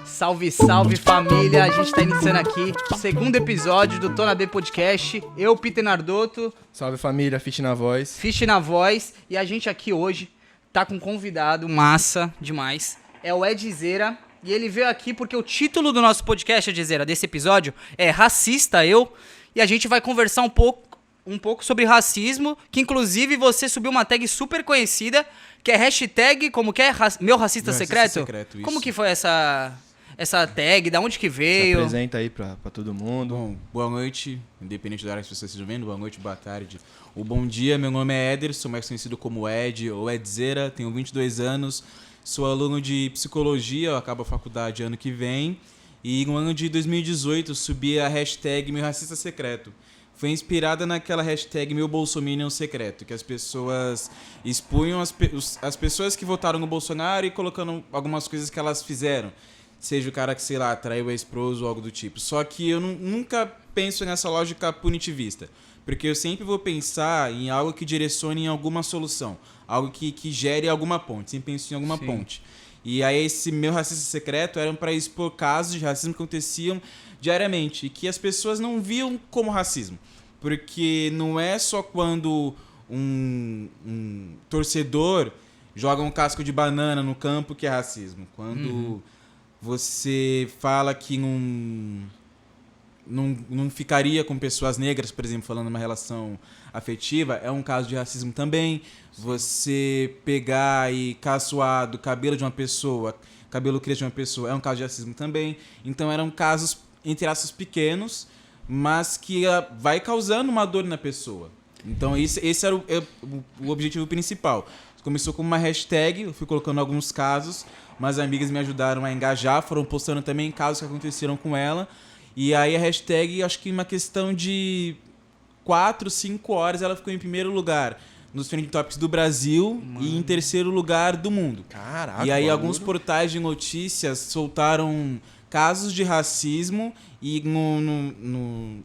Salve, salve família, a gente tá iniciando aqui o segundo episódio do Tô na B Podcast. Eu, Peter Nardotto. Salve família, Fish na voz. Fish na voz. E a gente aqui hoje tá com um convidado massa demais. É o Edzera. E ele veio aqui porque o título do nosso podcast, Edzera, desse episódio é Racista Eu. E a gente vai conversar um pouco sobre racismo, que inclusive você subiu uma tag super conhecida, que é hashtag, como que é? Meu Racista Secreto? Isso. Como que foi essa tag? Da onde que veio? Se apresenta aí pra todo mundo. Bom, boa noite, independente da hora que vocês estejam vendo, boa noite, boa tarde. O bom dia, meu nome é Ederson, mais conhecido como Ed ou Edzera, tenho 22 anos, sou aluno de psicologia, eu acabo a faculdade ano que vem, e no ano de 2018 subi a hashtag Meu Racista Secreto. Foi inspirada naquela hashtag Meu Bolsominion Secreto, que as pessoas expunham as pessoas que votaram no Bolsonaro e colocando algumas coisas que elas fizeram. Seja o cara que, sei lá, traiu o ex-esposo ou algo do tipo. Só que eu nunca penso nessa lógica punitivista. Porque eu sempre vou pensar em algo que direcione em alguma solução. Algo que gere alguma ponte. Sempre penso em alguma ponte. E aí esse Meu Racista Secreto era para expor casos de racismo que aconteciam diariamente. E que as pessoas não viam como racismo. Porque não é só quando um torcedor joga um casco de banana no campo que é racismo. Quando... você fala que não ficaria com pessoas negras, por exemplo, falando uma relação afetiva, é um caso de racismo também. Você pegar e caçoar do cabelo de uma pessoa, cabelo crespo de uma pessoa, é um caso de racismo também. Então eram casos, entre aspas, pequenos, mas que vai causando uma dor na pessoa. Então esse era o objetivo principal. Começou com uma hashtag, eu fui colocando alguns casos, umas amigas me ajudaram a engajar, foram postando também casos que aconteceram com ela. E aí a hashtag, acho que em uma questão de 4, 5 horas, ela ficou em primeiro lugar nos Trending Topics do Brasil e em terceiro lugar do mundo. Caraca, e aí alguns portais de notícias soltaram casos de racismo e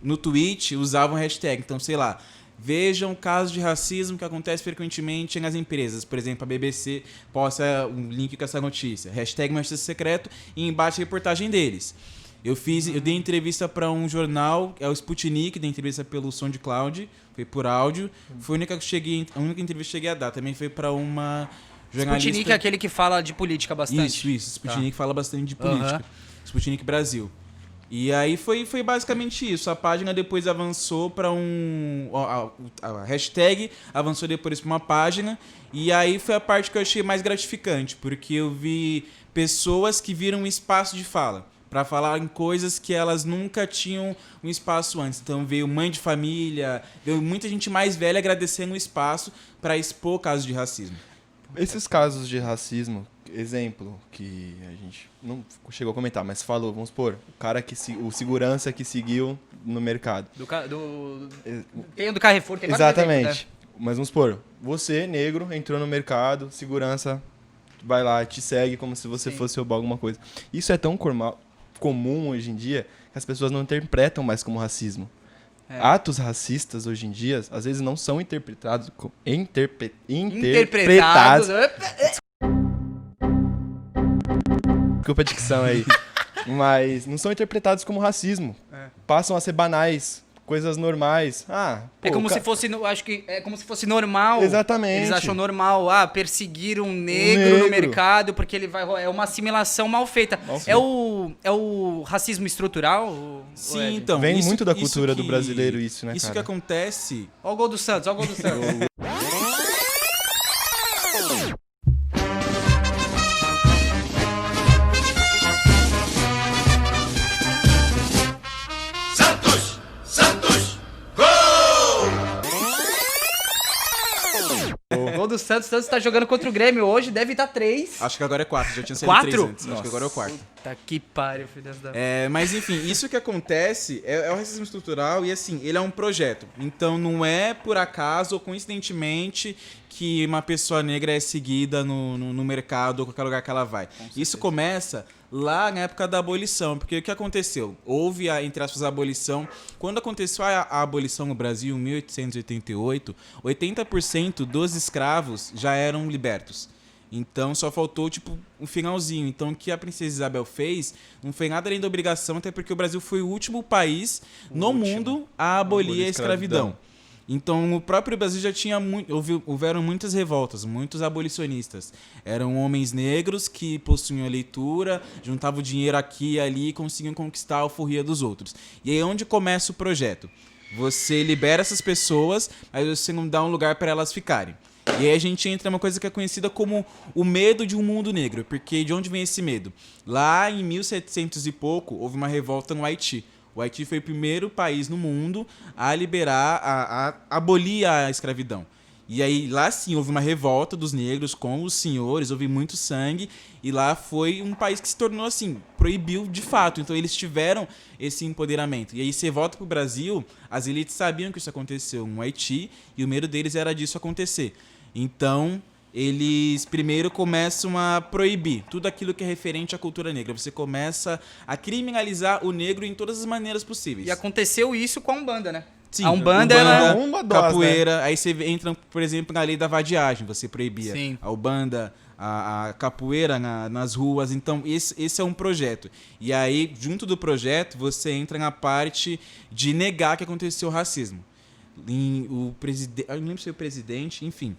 no tweet usavam a hashtag. Então, sei lá, vejam casos de racismo que acontece frequentemente nas empresas. Por exemplo, a BBC posta um link com essa notícia. Hashtag Meu Racista Secreto e embaixo a reportagem deles. Eu dei entrevista para um jornal, é o Sputnik, dei entrevista pelo SoundCloud, foi por áudio. Foi a única entrevista que cheguei a dar. Também foi para uma jornalista... Sputnik é aquele que fala de política bastante. Isso. Sputnik fala bastante de política. Sputnik Brasil. E aí foi basicamente isso. A página depois avançou para a hashtag avançou depois para uma página. E aí foi a parte que eu achei mais gratificante, porque eu vi pessoas que viram um espaço de fala para falar em coisas que elas nunca tinham um espaço antes. Então veio mãe de família, veio muita gente mais velha agradecendo o espaço para expor casos de racismo. Esses casos de racismo, exemplo, que a gente não chegou a comentar, mas falou, vamos supor, o segurança que seguiu no mercado. Tem o do Carrefour, tem vários exatamente. exemplos, né? Mas vamos supor, você, negro, entrou no mercado, segurança vai lá, te segue como se você fosse roubar alguma coisa. Isso é tão comum hoje em dia que as pessoas não interpretam mais como racismo. Atos racistas hoje em dia, às vezes não são interpretados como... Interpretados. Desculpa a dicção aí. Mas não são interpretados como racismo. Passam a ser banais, coisas normais. É como se fosse, acho que é como se fosse normal. Exatamente. Eles acham normal, perseguir um negro no mercado porque ele vai... É uma assimilação mal feita. É o racismo estrutural? Sim, então. Vem muito da cultura do brasileiro isso, né, Isso cara? que acontece... Olha o gol do Santos, Gol do Santos. O Santos tá jogando contra o Grêmio hoje, deve estar 3. Acho que agora é 4, já tinha sido 4? 3 antes. Acho que agora é o 4. Tá que pariu, filho da... Mas enfim, isso que acontece é o racismo estrutural e assim, ele é um projeto. Então não é por acaso ou coincidentemente que uma pessoa negra é seguida no mercado ou qualquer lugar que ela vai. Isso começa lá na época da abolição, porque o que aconteceu? Houve, entre aspas, a abolição. Quando aconteceu a abolição no Brasil, em 1888, 80% dos escravos já eram libertos. Então só faltou, tipo, um finalzinho. Então o que a princesa Isabel fez não foi nada além da obrigação, até porque o Brasil foi o último país no mundo a abolir a escravidão. Então o próprio Brasil já tinha houveram muitas revoltas, muitos abolicionistas. Eram homens negros que possuíam a leitura, juntavam dinheiro aqui e ali e conseguiam conquistar a alforria dos outros. E aí é onde começa o projeto. Você libera essas pessoas, mas você não dá um lugar para elas ficarem. E aí a gente entra numa coisa que é conhecida como o medo de um mundo negro. Porque de onde vem esse medo? Lá em 1700 e pouco, houve uma revolta no Haiti. O Haiti foi o primeiro país no mundo a liberar, a abolir a escravidão. E aí lá sim houve uma revolta dos negros com os senhores, houve muito sangue. E lá foi um país que se tornou assim, proibiu de fato. Então eles tiveram esse empoderamento. E aí você volta pro Brasil, as elites sabiam que isso aconteceu no Haiti e o medo deles era disso acontecer. Então, eles primeiro começam a proibir tudo aquilo que é referente à cultura negra. Você começa a criminalizar o negro em todas as maneiras possíveis. E aconteceu isso com a Umbanda, né? Sim, a Umbanda era uma dose, capoeira. né? Aí você entra, por exemplo, na lei da vadiagem. Você proibia Sim. a Umbanda, a capoeira nas ruas. Então, esse é um projeto. E aí, junto do projeto, você entra na parte de negar que aconteceu o racismo. O presidente, eu não lembro se foi o presidente, enfim.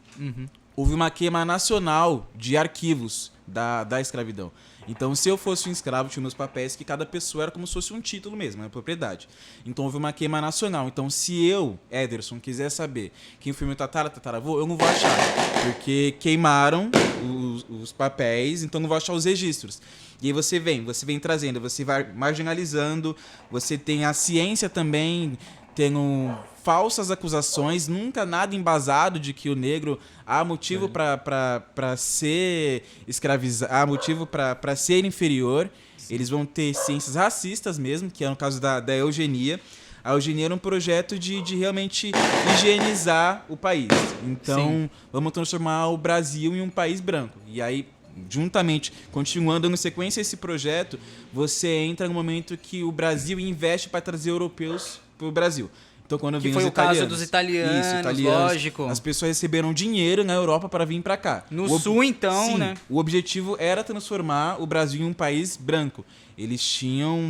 Houve uma queima nacional de arquivos da escravidão. Então, se eu fosse um escravo, tinha meus papéis que cada pessoa era como se fosse um título mesmo, uma propriedade. Então, houve uma queima nacional. Então, se eu, Ederson, quiser saber quem foi meu tataravô, eu não vou achar. Porque queimaram os papéis, então não vou achar os registros. E aí você vem trazendo, você vai marginalizando, você tem a ciência também tendo falsas acusações, nunca nada embasado de que o negro há motivo para ser escravizado, há motivo para ser inferior. Sim. Eles vão ter ciências racistas mesmo, que é no caso da eugenia. A eugenia era um projeto de realmente higienizar o país. Então, sim, vamos transformar o Brasil em um país branco. E aí, juntamente, continuando dando sequência a esse projeto, você entra no momento que o Brasil investe para trazer europeus para o Brasil. Então, quando que foi o caso dos italianos, lógico. As pessoas receberam dinheiro na Europa para vir para cá. No sul, então, sim, né? O objetivo era transformar o Brasil em um país branco. Eles tinham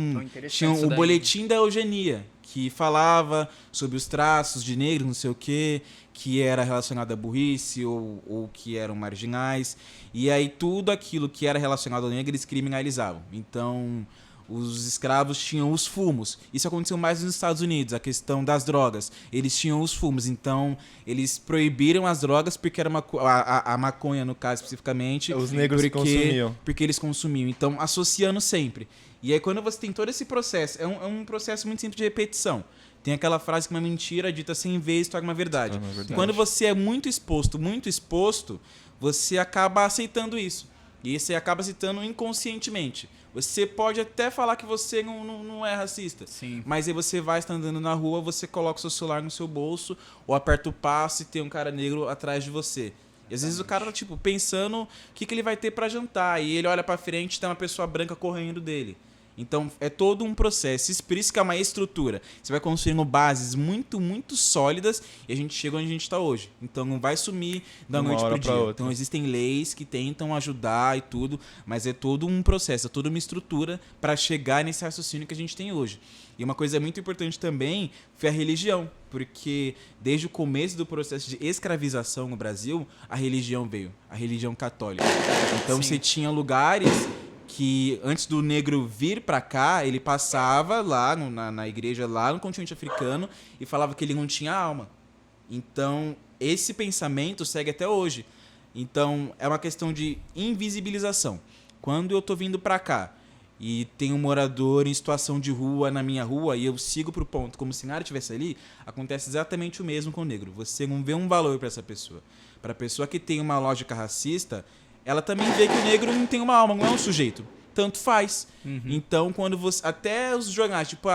o boletim da eugenia, que falava sobre os traços de negros, não sei o quê, que era relacionado à burrice ou que eram marginais. E aí tudo aquilo que era relacionado ao negro eles criminalizavam. Então, os escravos tinham os fumos. Isso aconteceu mais nos Estados Unidos, a questão das drogas. Eles tinham os fumos, então eles proibiram as drogas porque era a maconha, no caso, especificamente. Os negros consumiam. Porque eles consumiam. Então, associando sempre. E aí, quando você tem todo esse processo, é um processo muito simples de repetição. Tem aquela frase que uma mentira dita 100 vezes torna uma verdade. E quando você é muito exposto, você acaba aceitando isso. E você acaba aceitando inconscientemente. Você pode até falar que você não é racista. Sim. Mas aí você vai estar andando na rua, você coloca o seu celular no seu bolso, ou aperta o passo e tem um cara negro atrás de você. E às vezes o cara tá, tipo, pensando o que ele vai ter pra jantar. E ele olha pra frente e tem uma pessoa branca correndo dele. Então, é todo um processo. Por isso que é uma estrutura. Você vai construindo bases muito, muito sólidas e a gente chega onde a gente está hoje. Então, não vai sumir da noite pro dia. Então, existem leis que tentam ajudar e tudo, mas é todo um processo, é toda uma estrutura para chegar nesse raciocínio que a gente tem hoje. E uma coisa muito importante também foi a religião, porque desde o começo do processo de escravização no Brasil, a religião veio, a religião católica. Então, sim, você tinha lugares que antes do negro vir para cá, ele passava lá na igreja, lá no continente africano, e falava que ele não tinha alma. Então, esse pensamento segue até hoje. Então, é uma questão de invisibilização. Quando eu tô vindo para cá e tem um morador em situação de rua na minha rua e eu sigo pro ponto como se nada estivesse ali, acontece exatamente o mesmo com o negro. Você não vê um valor para essa pessoa. Para a pessoa que tem uma lógica racista, ela também vê que o negro não tem uma alma, não é um sujeito. tanto faz. Então, quando você... Até os jornais, tipo,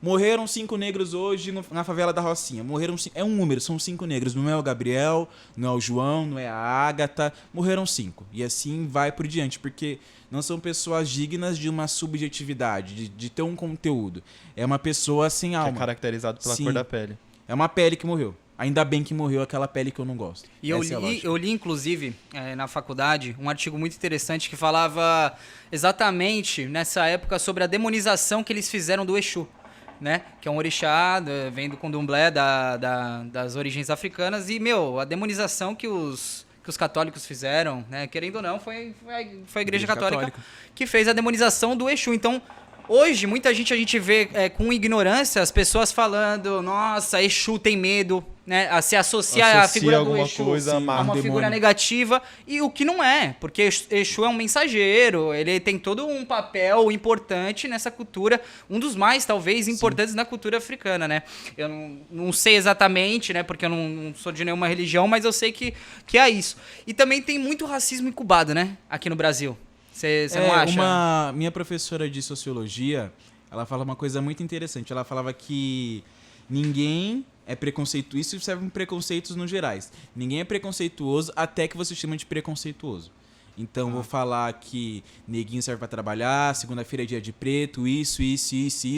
morreram 5 negros hoje na favela da Rocinha. Morreram 5... É um número, são 5 negros. Não é o Gabriel, não é o João, não é a Ágata. Morreram 5. E assim vai por diante, porque não são pessoas dignas de uma subjetividade, de ter um conteúdo. É uma pessoa sem alma. Que é caracterizado pela Sim. cor da pele. É uma pele que morreu. Ainda bem que morreu aquela pele que eu não gosto. E eu li, inclusive, na faculdade, um artigo muito interessante que falava exatamente, nessa época, sobre a demonização que eles fizeram do Exu, né? Que é um orixá, vem do candomblé, das origens africanas. E, a demonização que os católicos fizeram, né? Querendo ou não, foi a Igreja Católica que fez a demonização do Exu. Então, hoje, muita gente a gente vê com ignorância as pessoas falando, nossa, Exu tem medo, né? Se associa a figura do Exu coisa a uma figura negativa, e o que não é, porque Exu é um mensageiro, ele tem todo um papel importante nessa cultura, um dos mais, talvez, importantes na cultura africana, né? Eu não sei exatamente, né, porque eu não sou de nenhuma religião, mas eu sei que é isso. E também tem muito racismo incubado, né, aqui no Brasil. Você não acha? Minha professora de sociologia, ela fala uma coisa muito interessante. Ela falava que ninguém é preconceituoso. Isso serve em preconceitos no gerais. Ninguém é preconceituoso até que você chama de preconceituoso. Então, vou falar que neguinho serve pra trabalhar, segunda-feira é dia de preto, isso.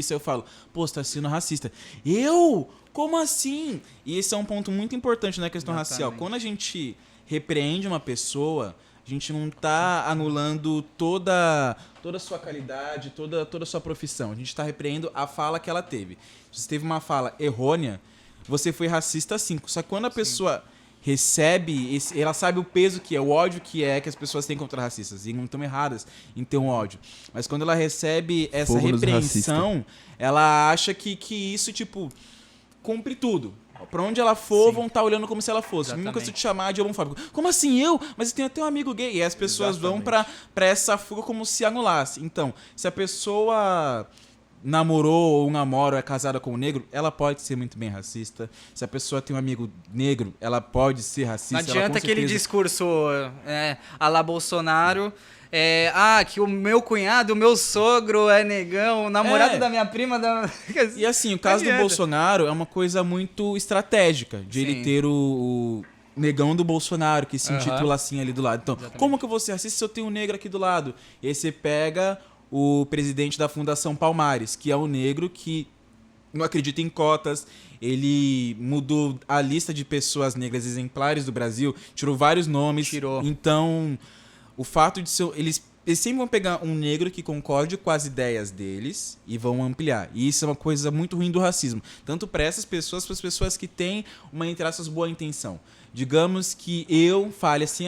Eu falo, pô, você tá sendo racista. Eu? Como assim? E esse é um ponto muito importante na questão racial. Quando a gente repreende uma pessoa, a gente não tá anulando toda a sua qualidade, toda a sua profissão. A gente tá repreendendo a fala que ela teve. Se você teve uma fala errônea, você foi racista sim. Só que quando a pessoa recebe, ela sabe o peso que é, o ódio que as pessoas têm contra racistas. E não estão erradas em ter um ódio. Mas quando ela recebe essa repreensão, ela acha que isso, tipo, cumpre tudo. Pra onde ela for, vão estar olhando como se ela fosse. Nunca se te chamar de homofóbico. Como assim eu? Mas eu tenho até um amigo gay. E as pessoas vão pra essa fuga como se anulasse. Então, se a pessoa namorou ou namora ou é casada com um negro, ela pode ser muito bem racista. Se a pessoa tem um amigo negro, ela pode ser racista. Não adianta aquele discurso à la Bolsonaro... que o meu cunhado, o meu sogro é negão, o namorado da minha prima... E assim, o caso do Bolsonaro é uma coisa muito estratégica, de ele ter o negão do Bolsonaro, que se intitula assim ali do lado. Então, como que eu vou ser racista se eu tenho um negro aqui do lado? E aí você pega o presidente da Fundação Palmares, que é um negro que não acredita em cotas, ele mudou a lista de pessoas negras exemplares do Brasil, tirou vários nomes. Então... O fato de ser... Eles sempre vão pegar um negro que concorde com as ideias deles e vão ampliar. E isso é uma coisa muito ruim do racismo. Tanto para essas pessoas, para as pessoas que têm uma, entre aspas, boa intenção. Digamos que eu fale assim,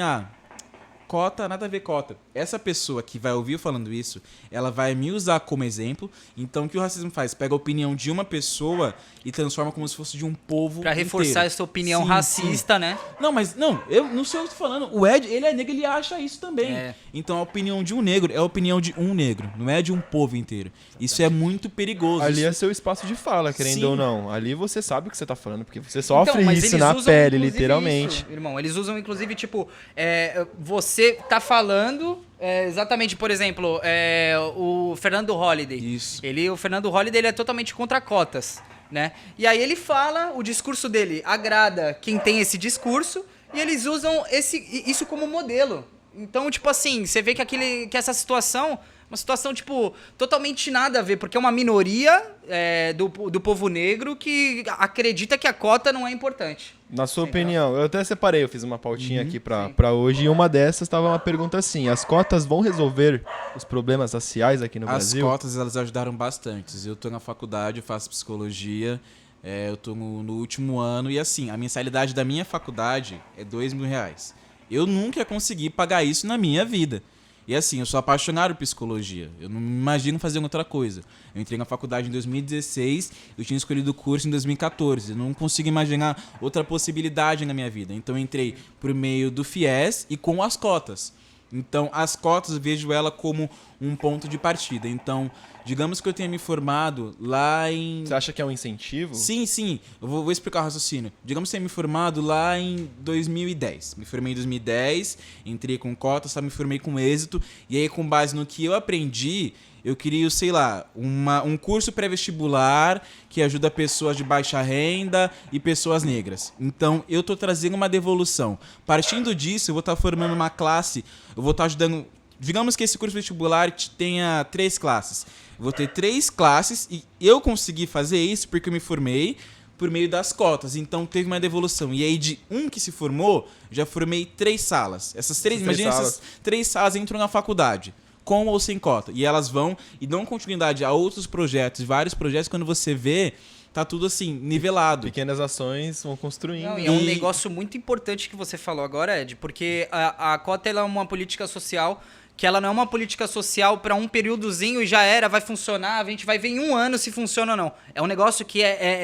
cota, nada a ver cota. Essa pessoa que vai ouvir eu falando isso, ela vai me usar como exemplo. Então, o que o racismo faz? Pega a opinião de uma pessoa e transforma como se fosse de um povo pra reforçar inteiro. essa opinião racista, né? Não, eu não sei o que eu tô falando. O Ed, ele é negro, ele acha isso também. Então, a opinião de um negro é a opinião de um negro, não é de um povo inteiro. Isso é muito perigoso. Ali é seu espaço de fala, querendo ou não. Ali você sabe o que você tá falando, porque você sofre mas isso na usam, pele, literalmente. Isso, irmão, eles usam, inclusive, tipo, você tá falando... exatamente, por exemplo, o Fernando Holliday. Isso. O Fernando Holliday, ele é totalmente contra cotas, né? E aí ele fala, o discurso dele agrada quem tem esse discurso, e eles usam isso como modelo. Então, tipo assim, você vê que essa situação... Uma situação, tipo, totalmente nada a ver, porque é uma minoria do povo negro que acredita que a cota não é importante. Na sua opinião, eu até separei, eu fiz uma pautinha aqui pra hoje, e uma dessas tava uma pergunta assim: as cotas vão resolver os problemas raciais aqui no Brasil? As cotas, elas ajudaram bastante. Eu tô na faculdade, eu faço psicologia, eu tô no último ano, e assim, a mensalidade da minha faculdade é R$2.000. Eu nunca consegui pagar isso na minha vida. E assim, eu sou apaixonado por psicologia. Eu não me imagino fazer outra coisa. Eu entrei na faculdade em 2016, eu tinha escolhido o curso em 2014. Eu não consigo imaginar outra possibilidade na minha vida. Então eu entrei por meio do FIES e com as cotas. Então as cotas eu vejo ela como um ponto de partida. Então, digamos que eu tenha me formado lá em... Você acha que é um incentivo? Sim. Eu vou explicar o raciocínio. Digamos que eu tenha me formado lá em 2010. Me formei em 2010, entrei com cotas, me formei com êxito. E aí, com base no que eu aprendi, eu queria, sei lá, um curso pré-vestibular que ajuda pessoas de baixa renda e pessoas negras. Então, eu tô trazendo uma devolução. Partindo disso, eu vou estar formando uma classe, eu vou estar ajudando... Digamos que esse curso vestibular tenha 3 classes. Eu vou ter 3 classes e eu consegui fazer isso porque eu me formei por meio das cotas. Então, teve uma devolução. E aí, de um que se formou, já formei 3 salas. Imagina essas 3 salas entram na faculdade, com ou sem cota. E elas vão e dão continuidade a outros projetos, vários projetos, quando você vê, tá tudo assim, nivelado. Pequenas ações vão construindo. Não, e é um negócio muito importante que você falou agora, Ed, porque a cota ela é uma política social que ela não é uma política social para um períodozinho e já era, vai funcionar, a gente vai ver em 1 ano se funciona ou não. É um negócio que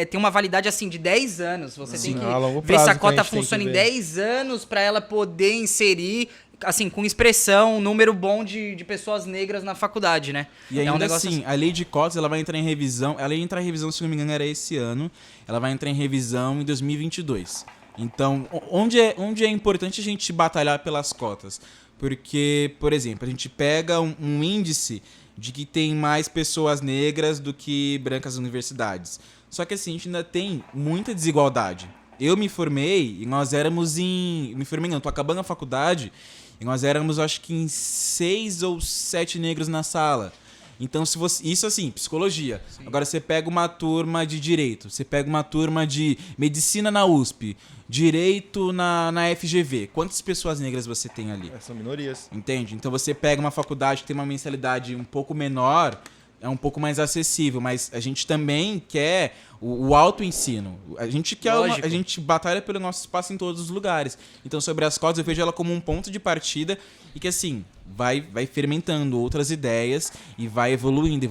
tem uma validade assim de 10 anos. Você tem que ver se a cota funciona em 10 anos para ela poder inserir, assim, com expressão, um número bom de pessoas negras na faculdade, né? E ainda um negócio assim, a lei de cotas, ela vai entrar em revisão, ela ia entrar em revisão, se não me engano, era esse ano, ela vai entrar em revisão em 2022. Então, onde é importante a gente batalhar pelas cotas? Porque, por exemplo, a gente pega um índice de que tem mais pessoas negras do que brancas nas universidades. Só que assim, a gente ainda tem muita desigualdade. Eu me formei e nós éramos Me formei não, tô acabando a faculdade e nós éramos, acho que em 6 ou 7 negros na sala. Então, se você... Isso assim, psicologia. Sim. Agora, você pega uma turma de direito, você pega uma turma de medicina na USP, direito na FGV. Quantas pessoas negras você tem ali? São minorias. Entende? Então, você pega uma faculdade que tem uma mensalidade um pouco menor, é um pouco mais acessível, mas a gente também quer o autoensino. A gente quer a gente batalha pelo nosso espaço em todos os lugares. Então, sobre as cotas, eu vejo ela como um ponto de partida e que, assim, vai fermentando outras ideias e vai evoluindo.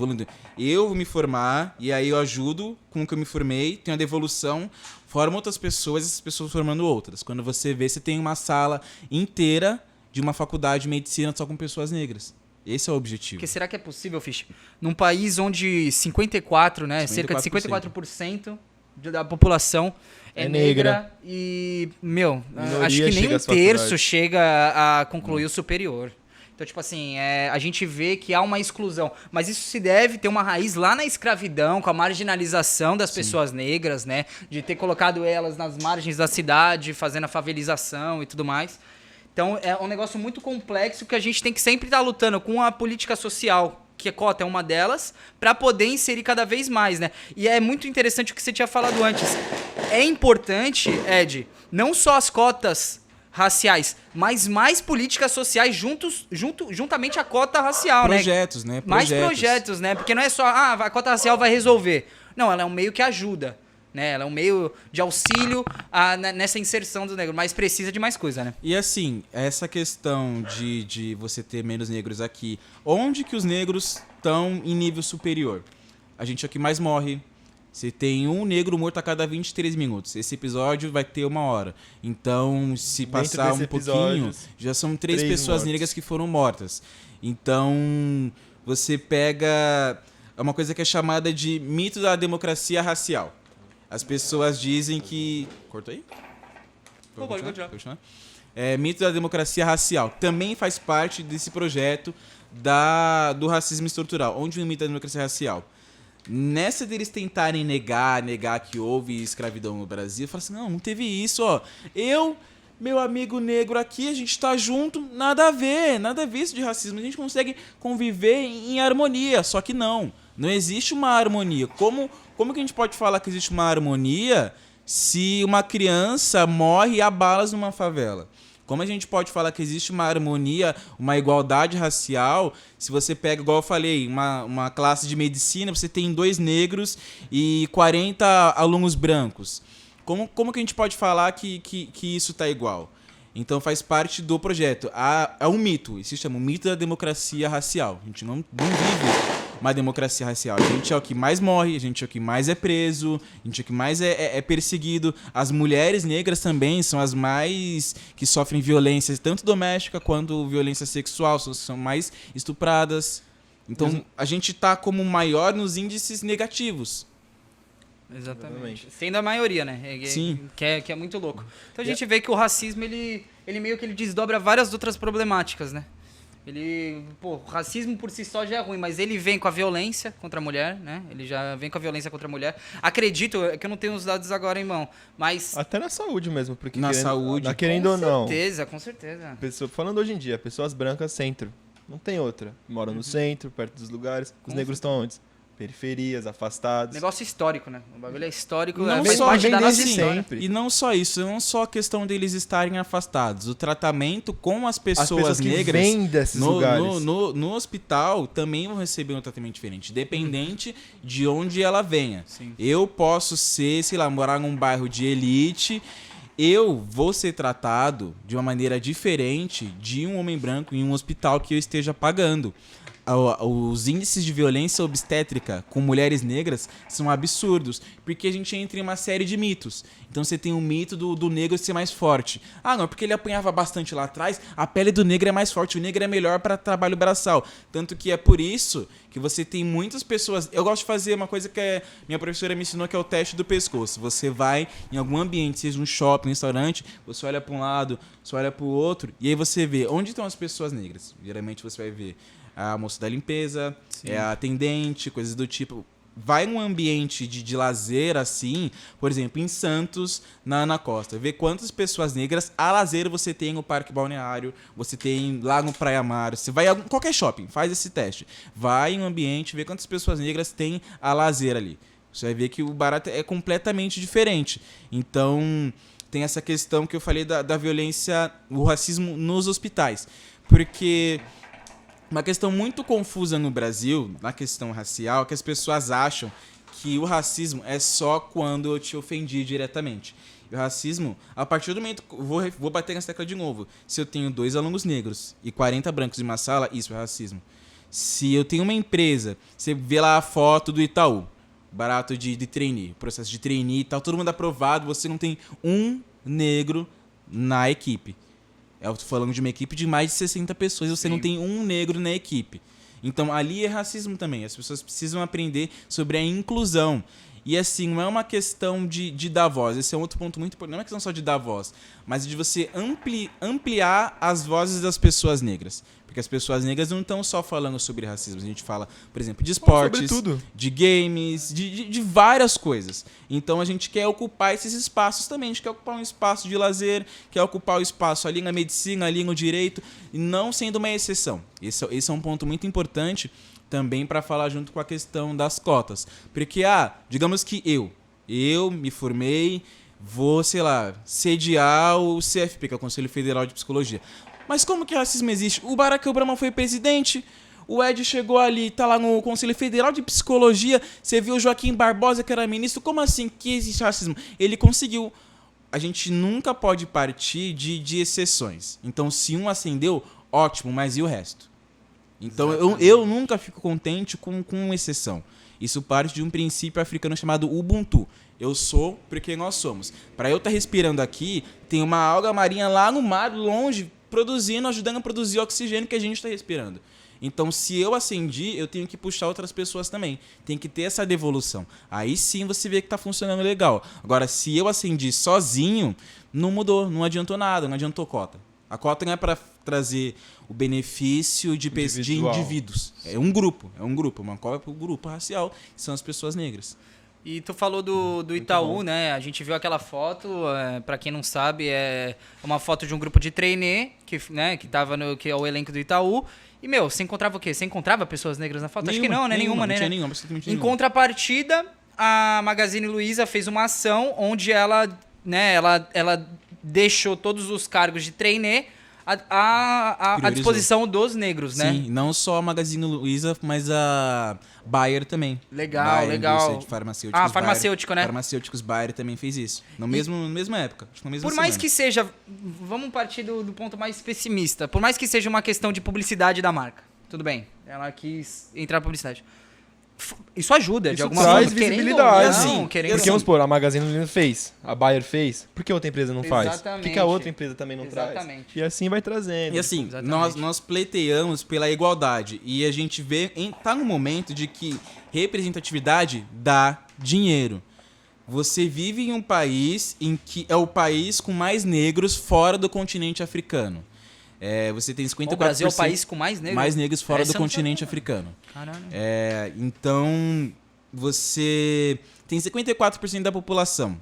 Eu vou me formar e aí eu ajudo com o que eu me formei, tenho a devolução, formo outras pessoas, essas pessoas formando outras. Quando você vê, você tem uma sala inteira de uma faculdade de medicina só com pessoas negras. Esse é o objetivo. Porque será que é possível, Fish? Num país onde 54, né? 54%. Cerca de 54% da população é negra. E, acho que nem um terço chega a concluir o superior. Então, tipo assim, a gente vê que há uma exclusão. Mas isso se deve ter uma raiz lá na escravidão, com a marginalização das pessoas negras, né? De ter colocado elas nas margens da cidade, fazendo a favelização e tudo mais. Então, é um negócio muito complexo que a gente tem que sempre estar lutando com a política social, que a cota é uma delas, para poder inserir cada vez mais, né? E é muito interessante o que você tinha falado antes. É importante, Ed, não só as cotas raciais, mas mais políticas sociais juntamente à cota racial, projetos, né? Mais projetos, né? Porque não é só, a cota racial vai resolver. Não, ela é um meio que ajuda. Né? Ela é um meio de auxílio nessa inserção do negro, mas precisa de mais coisa, né? E assim, essa questão de você ter menos negros aqui, onde que os negros estão em nível superior? A gente aqui mais morre. Você tem um negro morto a cada 23 minutos. Esse episódio vai ter 1 hora. Então, se passar um pouquinho, já são 3 pessoas negras que foram mortas. Então, você pega uma coisa que é chamada de mito da democracia racial. As pessoas dizem que... Cortou aí? Pode continuar. Mito da democracia racial. Também faz parte desse projeto do racismo estrutural. Onde o mito da democracia racial? Nessa deles tentarem negar que houve escravidão no Brasil, eu falo assim, não teve isso, ó. Meu amigo negro aqui, a gente tá junto, nada a ver isso de racismo. A gente consegue conviver em harmonia, só que não existe uma harmonia. Como que a gente pode falar que existe uma harmonia se uma criança morre a balas numa favela? Como a gente pode falar que existe uma harmonia, uma igualdade racial, se você pega, igual eu falei, uma classe de medicina, você tem 2 negros e 40 alunos brancos? Como que a gente pode falar que isso está igual? Então faz parte do projeto. É um mito, isso se chama o mito da democracia racial. A gente não vive uma democracia racial. A gente é o que mais morre, a gente é o que mais é preso, a gente é o que mais é perseguido. As mulheres negras também são as mais que sofrem violência, tanto doméstica quanto violência sexual, são mais estupradas. Então, a gente tá como maior nos índices negativos. Exatamente. Sendo a maioria, né? Sim. Que é muito louco. Então a gente vê que o racismo, ele meio que ele desdobra várias outras problemáticas, né? O racismo por si só já é ruim, mas ele vem com a violência contra a mulher, né? Ele já vem com a violência contra a mulher. Acredito, é que eu não tenho os dados agora em mão, mas... Até na saúde mesmo, porque saúde. querendo ou não. Com certeza. Falando hoje em dia, pessoas brancas, centro. Não tem outra. Moram no centro, perto dos lugares. Os negros estão onde? Periferias, afastados. Negócio histórico, né? O bagulho é histórico, Não faz só parte da nossa desde história. sempre. E não só isso, não só a questão deles estarem afastados. O tratamento com as pessoas que negras vêm desses lugares. no hospital também vão receber um tratamento diferente, dependente de onde ela venha. Sim. Eu posso ser, sei lá, morar num bairro de elite, eu vou ser tratado de uma maneira diferente de um homem branco em um hospital que eu esteja pagando. Os índices de violência obstétrica com mulheres negras são absurdos, porque a gente entra em uma série de mitos. Então você tem o mito do negro ser mais forte. Ah, não, porque ele apanhava bastante lá atrás, a pele do negro é mais forte, o negro é melhor para trabalho braçal. Tanto que é por isso que você tem muitas pessoas... Eu gosto de fazer uma coisa que minha professora me ensinou, que é o teste do pescoço. Você vai em algum ambiente, seja um shopping, um restaurante, você olha para um lado, você olha para o outro, e aí você vê onde estão as pessoas negras. Geralmente você vai ver a moça da limpeza, é a atendente, coisas do tipo. Vai num ambiente de lazer, assim, por exemplo, em Santos, na costa. Vê quantas pessoas negras a lazer você tem no Parque Balneário, você tem lá no Praia Mar. Você vai em qualquer shopping, faz esse teste. Vai em um ambiente, vê quantas pessoas negras tem a lazer ali. Você vai ver que o barato é completamente diferente. Então, tem essa questão que eu falei da violência, o racismo nos hospitais. Porque... uma questão muito confusa no Brasil, na questão racial, é que as pessoas acham que o racismo é só quando eu te ofendi diretamente. E o racismo, a partir do momento... Vou bater nessa tecla de novo. Se eu tenho 2 alunos negros e 40 brancos em uma sala, isso é racismo. Se eu tenho uma empresa, você vê lá a foto do Itaú, barato de trainee, processo de trainee e tal, todo mundo aprovado, você não tem um negro na equipe. Eu tô falando de uma equipe de mais de 60 pessoas e você não tem um negro na equipe. Então, ali é racismo também. As pessoas precisam aprender sobre a inclusão. E, assim, não é uma questão de dar voz. Esse é um outro ponto muito importante. Não é uma questão só de dar voz, mas de você ampliar as vozes das pessoas negras. Porque as pessoas negras não estão só falando sobre racismo. A gente fala, por exemplo, de esportes, de games, de várias coisas. Então a gente quer ocupar esses espaços também. A gente quer ocupar um espaço de lazer, quer ocupar o espaço ali na medicina, ali no direito, e não sendo uma exceção. Esse é um ponto muito importante também para falar junto com a questão das cotas. Porque, digamos que eu me formei, vou, sei lá, sediar o CFP, que é o Conselho Federal de Psicologia. Mas como que racismo existe? O Barack Obama foi presidente, o Ed chegou ali, tá lá no Conselho Federal de Psicologia, você viu o Joaquim Barbosa, que era ministro, como assim que existe racismo? Ele conseguiu. A gente nunca pode partir de exceções. Então, se um ascendeu, ótimo, mas e o resto? Então, eu nunca fico contente com exceção. Isso parte de um princípio africano chamado Ubuntu. Eu sou porque nós somos. Para eu estar respirando aqui, tem uma alga marinha lá no mar, longe, produzindo, ajudando a produzir o oxigênio que a gente está respirando. Então, se eu acendi, eu tenho que puxar outras pessoas também. Tem que ter essa devolução. Aí sim você vê que está funcionando legal. Agora, se eu acendi sozinho, não mudou, não adiantou nada, não adiantou cota. A cota não é para trazer o benefício de indivíduos. É um grupo. Uma cota para o grupo racial, que são as pessoas negras. E tu falou do Itaú, né? A gente viu aquela foto, pra quem não sabe, é uma foto de um grupo de trainee, que tava que é o elenco do Itaú. E, você encontrava o quê? Você encontrava pessoas negras na foto? Acho que não, né? Nenhuma, né? Em contrapartida, a Magazine Luiza fez uma ação onde ela deixou todos os cargos de trainee à disposição dos negros, né? Sim, não só a Magazine Luiza, mas a Bayer também. Legal. De farmacêuticos. Farmacêutico, né? Farmacêuticos Bayer também fez isso. Na mesma época. Acho que na mesma Por mais semana. que seja... Vamos partir do ponto mais pessimista. Por mais que seja uma questão de publicidade da marca. Tudo bem. Ela quis entrar na publicidade. isso ajuda de Isso alguma traz forma. Querendo ou visibilidade. não, Assim, querendo Porque ou vamos supor, a Magazine Luiza fez, a Bayer fez, por que outra empresa não faz? Por Exatamente. que a outra empresa também não Exatamente. traz? E assim vai trazendo. E assim, Exatamente. nós pleiteamos pela igualdade. E a gente vê, tá no momento de que representatividade dá dinheiro. Você vive em um país em que é o país com mais negros fora do continente africano. Você tem 54%... O Brasil é o país com mais negros? fora Essa do eu não continente sabia. africano. Caralho. Então, você tem 54% da população.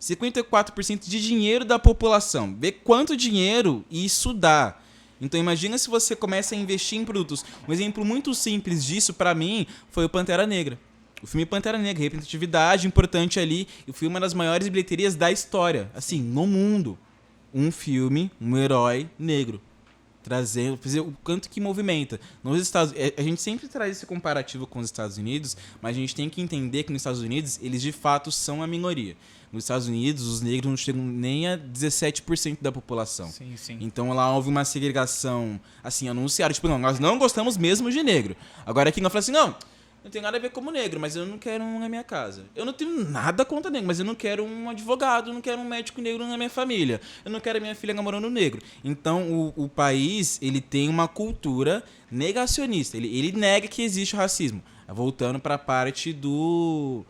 54% de dinheiro da população. Vê quanto dinheiro isso dá. Então imagina se você começa a investir em produtos. Um exemplo muito simples disso, pra mim, foi o Pantera Negra. O filme Pantera Negra, representatividade importante ali. E foi uma das maiores bilheterias da história, assim, no mundo. Um filme, um herói negro. Trazendo, fazer o quanto que movimenta. Nos Estados, a gente sempre traz esse comparativo com os Estados Unidos, mas a gente tem que entender que nos Estados Unidos, eles de fato são a minoria. Nos Estados Unidos, os negros não chegam nem a 17% da população. Sim, sim. Então lá houve uma segregação, assim, anunciada. Tipo, não, nós não gostamos mesmo de negro. Agora aqui nós falamos assim, não tem nada a ver como negro, mas eu não quero um na minha casa. Eu não tenho nada contra negro, mas eu não quero um advogado, eu não quero um médico negro na minha família. Eu não quero a minha filha namorando negro. Então o país, ele tem uma cultura negacionista. Ele nega que existe o racismo. Voltando para a parte do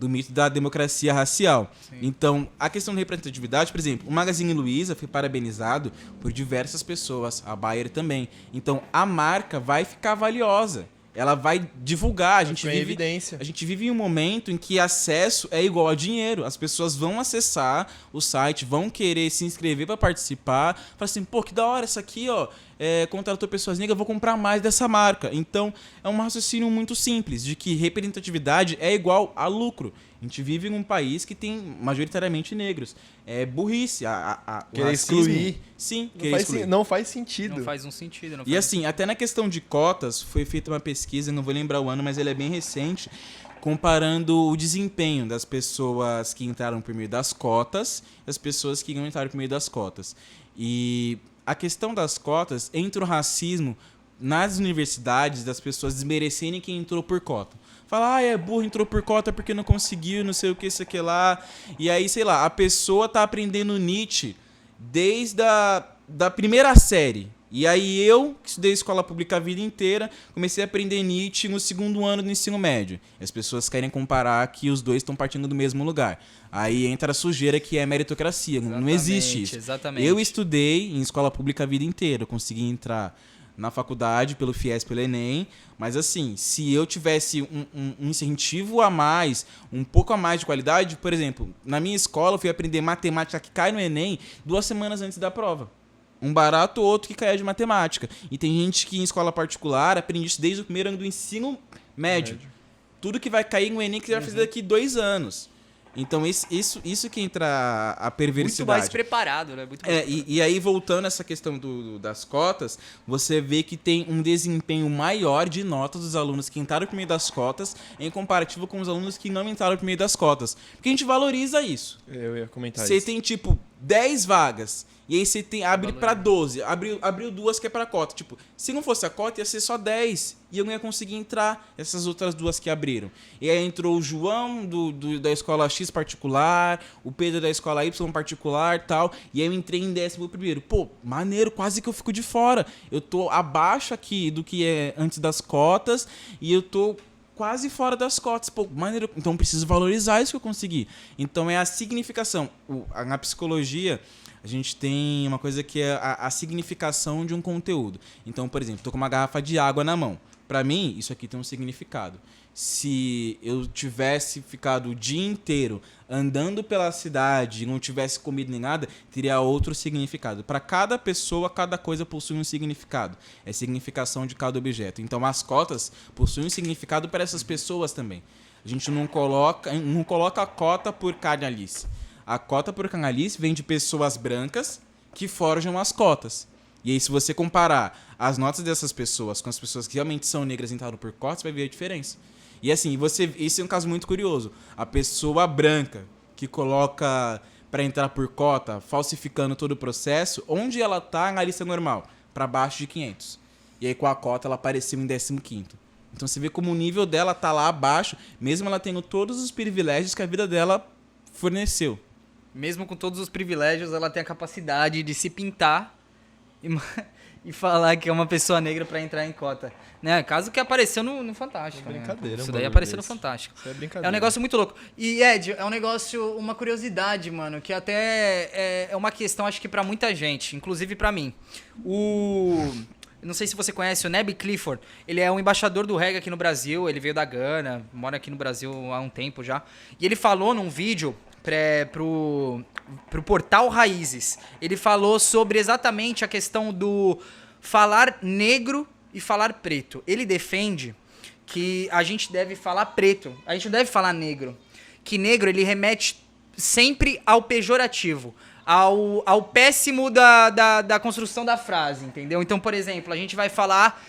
mito da democracia racial. Sim. Então, a questão da representatividade, por exemplo, o Magazine Luiza foi parabenizado por diversas pessoas, a Bayer também. Então, a marca vai ficar valiosa. Ela vai divulgar. A gente vive em um momento em que acesso é igual a dinheiro. As pessoas vão acessar o site, vão querer se inscrever para participar. Fala assim, pô, que da hora essa aqui, ó. Contratou pessoas negras, eu vou comprar mais dessa marca. Então, é um raciocínio muito simples, de que representatividade é igual a lucro. A gente vive em um país que tem majoritariamente negros. É burrice. Querer racismo, excluir. Sim, Não faz sentido. Não faz um sentido. E assim, até na questão de cotas, foi feita uma pesquisa, não vou lembrar o ano, mas ela é bem recente, comparando o desempenho das pessoas que entraram por meio das cotas e as pessoas que não entraram por meio das cotas. E a questão das cotas, entra o racismo nas universidades, das pessoas desmerecerem quem entrou por cota. Fala, é burro, entrou por cota porque não conseguiu, não sei o que, isso aqui lá. E aí, sei lá, a pessoa tá aprendendo Nietzsche desde da primeira série. E aí eu, que estudei escola pública a vida inteira, comecei a aprender Nietzsche no segundo ano do ensino médio. E as pessoas querem comparar que os dois estão partindo do mesmo lugar. Aí entra a sujeira que é meritocracia. Não existe isso. Exatamente. Eu estudei em escola pública a vida inteira. Eu consegui entrar na faculdade pelo FIES, pelo Enem. Mas assim, se eu tivesse um incentivo a mais, um pouco a mais de qualidade, por exemplo, na minha escola eu fui aprender matemática que cai no Enem 2 semanas antes da prova. Um barato, outro que caia de matemática. E tem gente que em escola particular aprende isso desde o primeiro ano do ensino médio. Tudo que vai cair no Enem que você vai fazer daqui 2 anos. Então isso que entra a perversidade. Muito mais preparado, né? Muito mais e aí, voltando a essa questão das cotas, você vê que tem um desempenho maior de notas dos alunos que entraram por meio das cotas em comparativo com os alunos que não entraram por meio das cotas. Porque a gente valoriza isso. Eu ia comentar Você isso. tem, tipo, 10 vagas. E aí você abre pra 12. Abriu 2 que é pra cota. Tipo, se não fosse a cota, ia ser só 10. E eu não ia conseguir entrar essas outras 2 que abriram. E aí entrou o João da escola X particular, o Pedro da escola Y particular e tal. E aí eu entrei em 11º. Pô, maneiro, quase que eu fico de fora. Eu tô abaixo aqui do que é antes das cotas. E eu tô quase fora das cotas. Pô, maneiro. Então eu preciso valorizar isso que eu consegui. Então é a significação. Na psicologia, a gente tem uma coisa que é a significação de um conteúdo. Então, por exemplo, tô com uma garrafa de água na mão. Para mim, isso aqui tem um significado. Se eu tivesse ficado o dia inteiro andando pela cidade e não tivesse comido nem nada, teria outro significado. Para cada pessoa, cada coisa possui um significado. É a significação de cada objeto. Então, as cotas possuem um significado para essas pessoas também. A gente não coloca a cota por canalice. A cota por canalice vem de pessoas brancas que forjam as cotas. E aí, se você comparar as notas dessas pessoas com as pessoas que realmente são negras e entraram por cotas, você vai ver a diferença. E assim, esse é um caso muito curioso. A pessoa branca que coloca para entrar por cota, falsificando todo o processo, onde ela tá na lista normal? Para baixo de 500. E aí, com a cota, ela apareceu em 15º. Então você vê como o nível dela tá lá abaixo, mesmo ela tendo todos os privilégios que a vida dela forneceu. Mesmo com todos os privilégios, ela tem a capacidade de se pintar e falar que é uma pessoa negra pra entrar em cota. Né? Caso que apareceu no Fantástico. É brincadeira, Isso um daí bagulho apareceu no desse. Fantástico. Isso é brincadeira. É um negócio muito louco. E, Ed, é um negócio, uma curiosidade, mano, que até é uma questão, acho que pra muita gente, inclusive pra mim. Não sei se você conhece o Neb Clifford. Ele é um embaixador do reggae aqui no Brasil. Ele veio da Gana, mora aqui no Brasil há um tempo já. E ele falou num vídeo pro portal Raízes. Ele falou sobre exatamente a questão do falar negro e falar preto. Ele defende que a gente deve falar preto. A gente não deve falar negro. Que negro, ele remete sempre ao pejorativo. Ao péssimo da construção da frase, entendeu? Então, por exemplo, a gente vai falar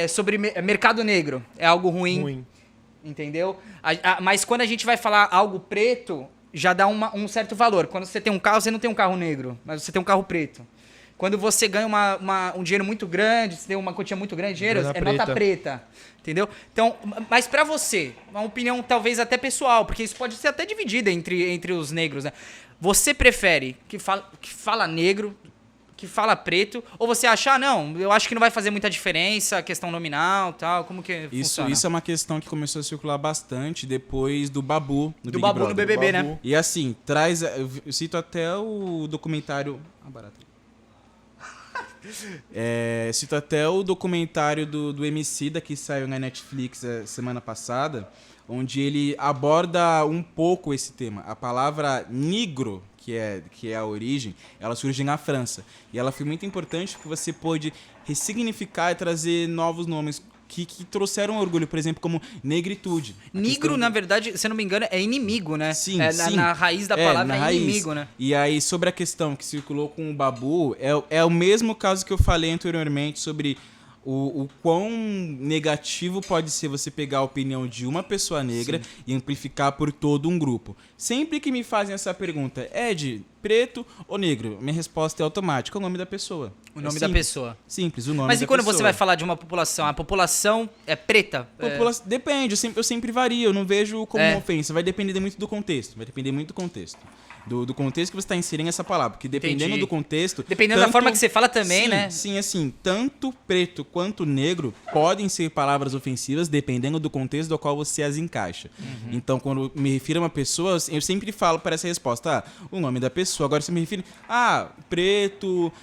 sobre mercado negro. É algo ruim. Entendeu? Mas quando a gente vai falar algo preto, já dá um certo valor. Quando você tem um carro, você não tem um carro negro, mas você tem um carro preto. Quando você ganha um dinheiro muito grande, você tem uma quantia muito grande de dinheiro, Grana nota preta. Entendeu? Então, mas pra você, uma opinião talvez até pessoal, porque isso pode ser até dividido entre os negros, né? Você prefere que fala negro, que fala preto, ou você acha, não, eu acho que não vai fazer muita diferença, a questão nominal e tal, como que funciona? Isso é uma questão que começou a circular bastante depois do Babu no Big Babu no Brother. BBB, né? Babu. E assim, traz... Eu cito até o documentário... cito até o documentário do Emicida que saiu na Netflix semana passada, onde ele aborda um pouco esse tema. A palavra negro, que é a origem, ela surge na França. E ela foi muito importante porque você pôde ressignificar e trazer novos nomes que trouxeram orgulho, por exemplo, como negritude. Negro, na verdade, se eu não me engano, é inimigo, né? Sim, sim. Na raiz da palavra é inimigo, né? E aí, sobre a questão que circulou com o Babu, é o mesmo caso que eu falei anteriormente sobre o quão negativo pode ser você pegar a opinião de uma pessoa negra e amplificar por todo um grupo. Sempre que me fazem essa pergunta, Ed, preto ou negro? Minha resposta é automática, é o nome da pessoa. O nome da pessoa. Simples, o nome Mas da e quando pessoa. você vai falar de uma população? A população é preta? Depende, eu sempre vario, eu não vejo como uma ofensa. Vai depender muito do contexto. Do contexto que você está inserindo essa palavra. Porque dependendo Entendi. do contexto... Dependendo da forma que você fala também, sim, né? Sim, assim, tanto preto quanto negro podem ser palavras ofensivas dependendo do contexto do qual você as encaixa. Então, quando me refiro a uma pessoa, eu sempre falo para essa resposta, o nome da pessoa. Agora, você me refere, preto,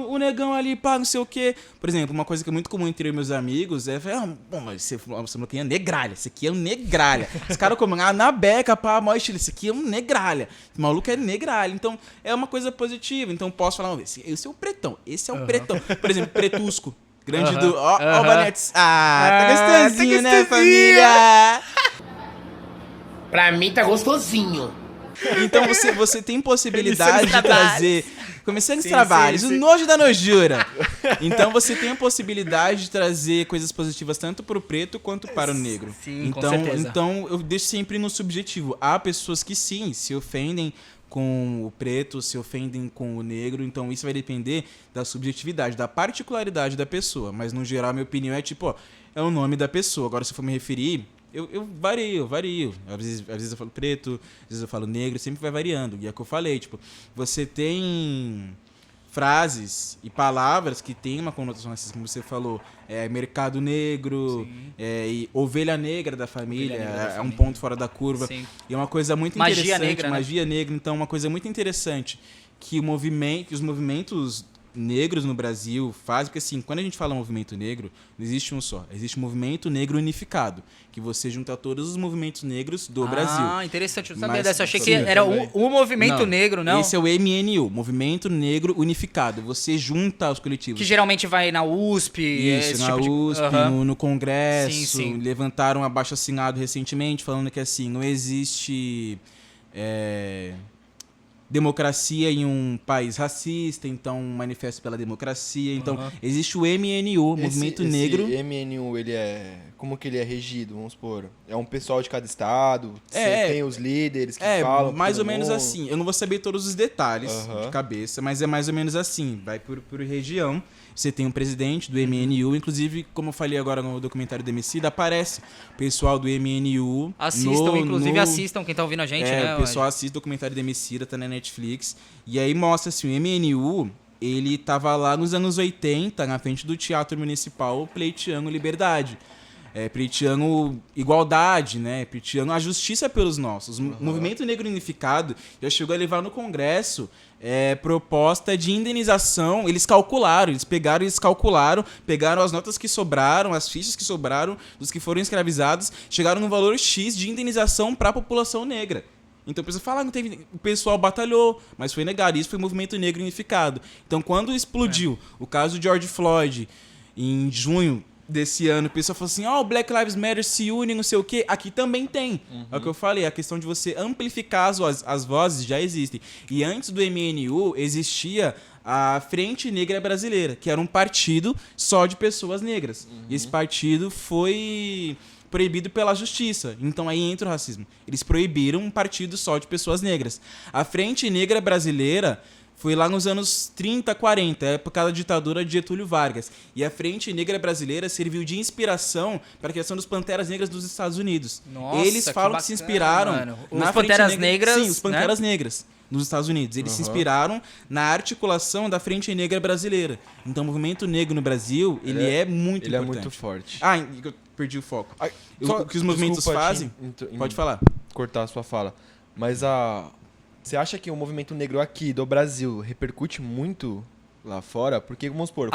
o negão ali, pá, não sei o quê. Por exemplo, uma coisa que é muito comum entre meus amigos é, mas você falou que é negralha, esse aqui é um negralha. Os caras comem, na beca, pá, mó estilo, esse aqui é um negralha. O maluco é negralha. Então, é uma coisa positiva. Então, posso falar, esse é o pretão, esse é o pretão. Por exemplo, pretusco. Grande do... Ó, Banetes. Tá gostosinho, né, família? Pra mim tá gostosinho. Então, você tem possibilidade de trazer... Começando os trabalhos, sim. o nojo da nojura. Então, você tem a possibilidade de trazer coisas positivas tanto para o preto quanto para o negro. Sim, com certeza. Então, eu deixo sempre no subjetivo. Há pessoas que, sim, se ofendem com o preto, se ofendem com o negro. Então, isso vai depender da subjetividade, da particularidade da pessoa. Mas, no geral, minha opinião é tipo, é o nome da pessoa. Agora, se eu for me referir... Eu vario. Às vezes eu falo preto, às vezes eu falo negro, sempre vai variando. E é o que eu falei, tipo, você tem frases e palavras que tem uma conotação racista, como você falou, mercado negro, e ovelha negra da família, é um ponto fora da curva. Sim. E é uma coisa muito Magia interessante, negra, né? magia negra, então uma coisa muito interessante que os movimentos negros no Brasil fazem, porque assim, quando a gente fala movimento negro, não existe um só, existe um movimento negro unificado, que você junta todos os movimentos negros do Brasil. Interessante, eu não sabia Mas- dessa, eu achei que sim, era também. o movimento negro, não? Esse é o MNU, Movimento Negro Unificado. Você junta os coletivos. Que geralmente vai na USP, Isso, esse na tipo de... USP, Aham. no Congresso, Sim, sim. levantaram um abaixo-assinado recentemente falando que assim, não existe democracia em um país racista, então manifesto pela democracia. Então, existe o MNU, Movimento Negro. Esse MNU, ele é como que ele é regido, vamos supor? É um pessoal de cada estado? Você É, tem os líderes que É, falam? mais todo ou menos mundo? assim. Eu não vou saber todos os detalhes Aham. de cabeça, mas é mais ou menos assim. Vai por região. Você tem um presidente do MNU, inclusive, como eu falei agora no documentário do Emicida, aparece o pessoal do MNU. Assistam quem tá ouvindo a gente, né? O pessoal assiste o documentário do Emicida, tá na Netflix. E aí mostra assim, o MNU, ele tava lá nos anos 80, na frente do Teatro Municipal, pleiteando liberdade. Pleiteando igualdade, né? Pleiteando a justiça pelos nossos. O Movimento Negro Unificado já chegou a levar no Congresso proposta de indenização. Eles calcularam, pegaram as notas que sobraram, as fichas que sobraram dos que foram escravizados, chegaram no valor X de indenização para a população negra. Então, a pessoa fala, não teve... o pessoal batalhou, mas foi negado. Isso foi o Movimento Negro Unificado. Então, quando explodiu o caso de George Floyd, em junho desse ano, o pessoal falou assim, o Black Lives Matter se une, não sei o quê. Aqui também tem. É o que eu falei, a questão de você amplificar as vozes já existem. E antes do MNU, existia a Frente Negra Brasileira, que era um partido só de pessoas negras. E esse partido foi proibido pela justiça. Então aí entra o racismo. Eles proibiram um partido só de pessoas negras. A Frente Negra Brasileira foi lá nos anos 30, 40, época da ditadura de Getúlio Vargas. E a Frente Negra Brasileira serviu de inspiração para a criação dos Panteras Negras dos Estados Unidos. Nossa, eles falam que se inspiraram Os Panteras Negras, sim, os Panteras Negras nos Estados Unidos. Eles se inspiraram na articulação da Frente Negra Brasileira. Então o movimento negro no Brasil, ele é muito Ele importante. é muito forte. Eu perdi o foco. Só- O que os movimentos desculpa fazem... Pode falar. Cortar a sua fala. Mas você acha que o movimento negro aqui do Brasil repercute muito lá fora? Porque, vamos supor,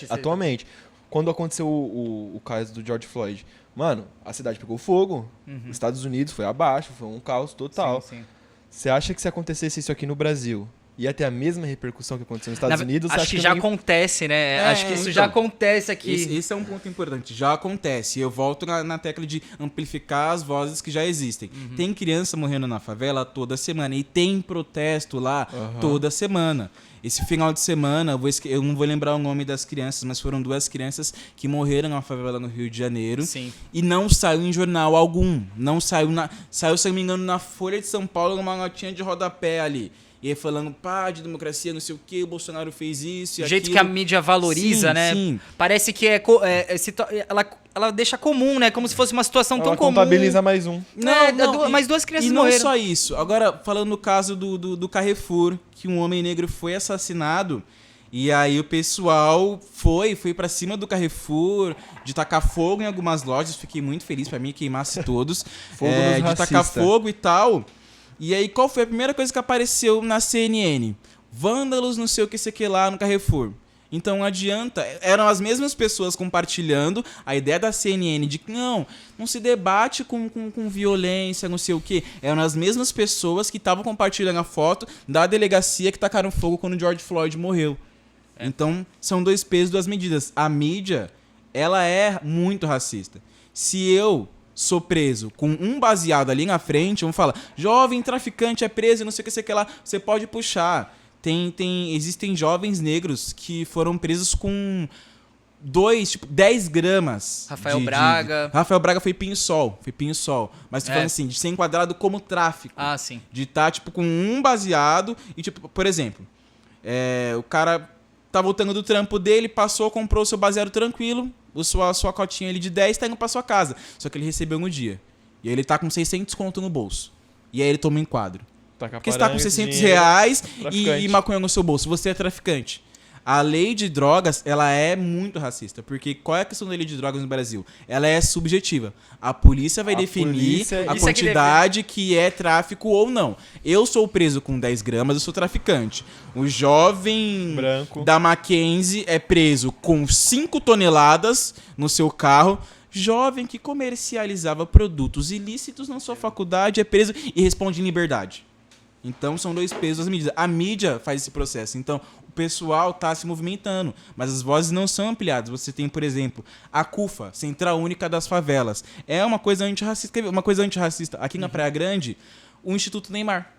atualmente, quando aconteceu o caso do George Floyd, mano, a cidade pegou fogo, os Estados Unidos foi abaixo, foi um caos total. Sim. Você acha que se acontecesse isso aqui no Brasil, ia ter a mesma repercussão que aconteceu nos Estados Unidos? Você Acho acha que já não ia- acontece, né? Acho que isso então, já acontece aqui. Esse é um ponto importante. Já acontece. Eu volto na tecla de amplificar as vozes que já existem. Tem criança morrendo na favela toda semana. E tem protesto lá toda semana. Esse final de semana, eu não vou lembrar o nome das crianças, mas foram 2 crianças que morreram na favela no Rio de Janeiro. Sim. E não saiu em jornal algum. Não saiu, saiu, se eu não me engano, na Folha de São Paulo, uma notinha de rodapé ali. E aí falando, de democracia, não sei o que, o Bolsonaro fez isso e O jeito aquilo. que a mídia valoriza, Sim, né? sim. Parece que ela deixa comum, né? Como se fosse uma situação tão Ela comum. contabiliza mais um. Mas 2 crianças e não morreram. só isso. Agora, falando no caso do Carrefour, que um homem negro foi assassinado, e aí o pessoal foi pra cima do Carrefour, de tacar fogo em algumas lojas. Fiquei muito feliz, pra mim queimasse todos. Fogo nos de tacar racistas. fogo e tal. E aí, qual foi a primeira coisa que apareceu na CNN? Vândalos, não sei o que, sei que lá, no Carrefour. Então não adianta, eram as mesmas pessoas compartilhando a ideia da CNN de que não se debate com violência, não sei o quê. Eram as mesmas pessoas que estavam compartilhando a foto da delegacia que tacaram fogo quando George Floyd morreu. Então são 2 pesos, 2 medidas. A mídia, ela é muito racista. Se eu sou preso com um baseado ali na frente, vamos falar, jovem traficante é preso, não sei o que lá, você pode puxar. Existem jovens negros que foram presos com 10 gramas. Rafael Braga. Rafael Braga foi pinho-sol. Mas tô falando assim, de ser enquadrado como tráfico. Ah, sim. De estar, com um baseado e, por exemplo, o cara tá voltando do trampo dele, comprou o seu baseado tranquilo, a sua cotinha ali de 10, tá indo pra sua casa. Só que ele recebeu no dia. E aí ele tá com 600 conto no bolso. E aí ele toma um enquadro. Porque você tá com 600 reais e maconha no seu bolso. Você é traficante. A lei de drogas, ela é muito racista. Porque qual é a questão da lei de drogas no Brasil? Ela é subjetiva. A polícia vai definir a quantidade que é tráfico ou não. Eu sou preso com 10 gramas, eu sou traficante. O jovem branco da Mackenzie é preso com 5 toneladas no seu carro. Jovem que comercializava produtos ilícitos na sua faculdade é preso e responde em liberdade. Então, são 2 pesos, 2 medidas. A mídia faz esse processo. Então, o pessoal está se movimentando, mas as vozes não são ampliadas. Você tem, por exemplo, a CUFA, Central Única das Favelas. É uma coisa antirracista. Uma coisa antirracista. Aqui na Praia Grande, o Instituto Neymar.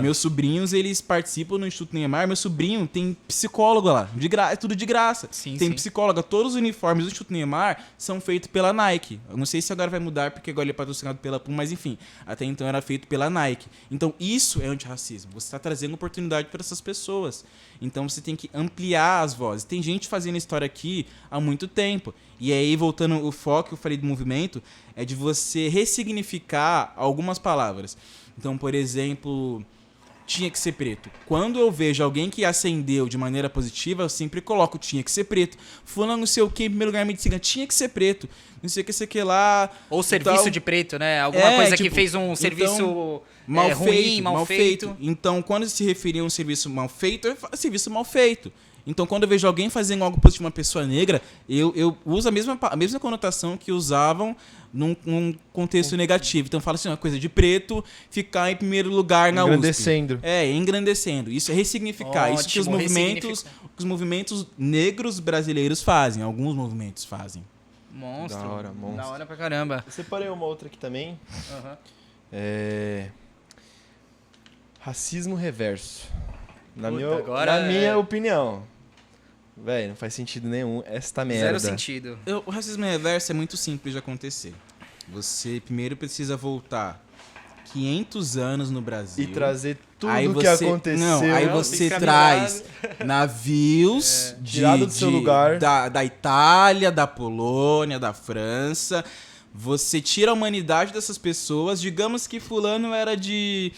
Meus sobrinhos, eles participam no Instituto Niemeyer. Meu sobrinho tem psicólogo lá. É tudo de graça. Sim, tem sim. psicóloga. Todos os uniformes do Instituto Niemeyer são feitos pela Nike. Eu não sei se agora vai mudar, porque agora ele é patrocinado pela Puma, mas enfim. Até então era feito pela Nike. Então isso é antirracismo. Você está trazendo oportunidade para essas pessoas. Então você tem que ampliar as vozes. Tem gente fazendo história aqui há muito tempo. E aí, voltando o foco que eu falei do movimento, é de você ressignificar algumas palavras. Então, por exemplo, tinha que ser preto. Quando eu vejo alguém que ascendeu de maneira positiva, eu sempre coloco tinha que ser preto. Fulano não sei o que, em primeiro lugar, medicina, tinha que ser preto. Não sei o que, sei que lá. Ou serviço tal. de preto, né? Alguma coisa que tipo, fez um então, serviço mal ruim, feito, mal feito. Então, quando se referia a um serviço mal feito, eu falo serviço mal feito. Então, quando eu vejo alguém fazendo algo positivo, uma pessoa negra, eu uso a mesma conotação que usavam num contexto negativo. Então, eu falo assim, uma coisa de preto ficar em primeiro lugar na Engrandecendo. USP. Engrandecendo. Isso é ressignificar. Isso que os movimentos negros brasileiros fazem. Alguns movimentos fazem. Monstro. Da hora, monstro. Da hora pra caramba. Eu separei uma outra aqui também. Racismo reverso. Na minha opinião. Véi, não faz sentido nenhum esta merda. Zero sentido. O racismo reverso é muito simples de acontecer. Você primeiro precisa voltar 500 anos no Brasil. E trazer tudo aí que você, aconteceu. Não, aí você traz navios tirado do seu lugar. Da Itália, da Polônia, da França. Você tira a humanidade dessas pessoas. Digamos que fulano era de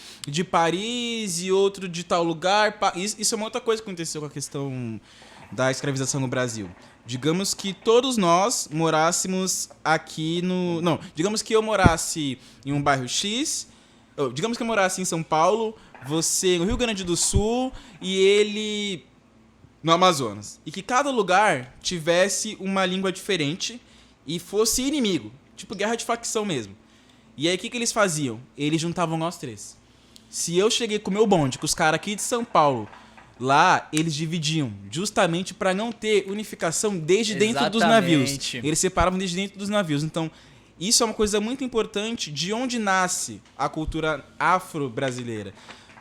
Paris e outro de tal lugar. Isso é uma outra coisa que aconteceu com a questão da escravização no Brasil. Digamos que todos nós morássemos aqui no... Não, digamos que eu morasse em um bairro X. Digamos que eu morasse em São Paulo, você no Rio Grande do Sul e ele no Amazonas. E que cada lugar tivesse uma língua diferente e fosse inimigo. Tipo guerra de facção mesmo. E aí o que eles faziam? Eles juntavam nós três. Se eu cheguei com o meu bonde, com os caras aqui de São Paulo, lá eles dividiam, justamente para não ter unificação desde dentro dos navios. Eles separavam desde dentro dos navios. Então, isso é uma coisa muito importante de onde nasce a cultura afro-brasileira.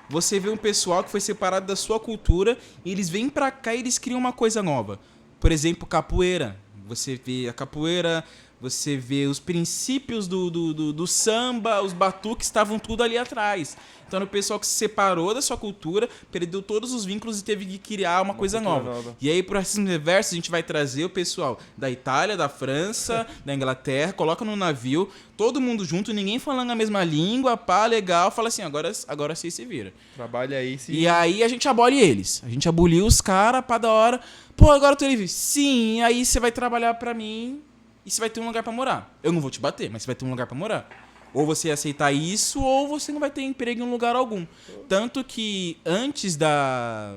Você vê um pessoal que foi separado da sua cultura e eles vêm pra cá e eles criam uma coisa nova. Por exemplo, capoeira. Você vê a capoeira... Você vê os princípios do samba, os batuques, estavam tudo ali atrás. Então era o pessoal que se separou da sua cultura, perdeu todos os vínculos e teve que criar uma coisa nova. E aí, pro racismo reverso, a gente vai trazer o pessoal da Itália, da França, da Inglaterra, coloca no navio, todo mundo junto, ninguém falando a mesma língua, pá, legal, fala assim, agora vocês se viram. Trabalha aí. E aí a gente abole eles. A gente aboliu os caras, pá, da hora. Pô, agora eu tô livre. Sim, aí você vai trabalhar pra mim... E você vai ter um lugar pra morar. Eu não vou te bater, mas você vai ter um lugar pra morar. Ou você aceitar isso, ou você não vai ter emprego em lugar algum. Tanto que antes da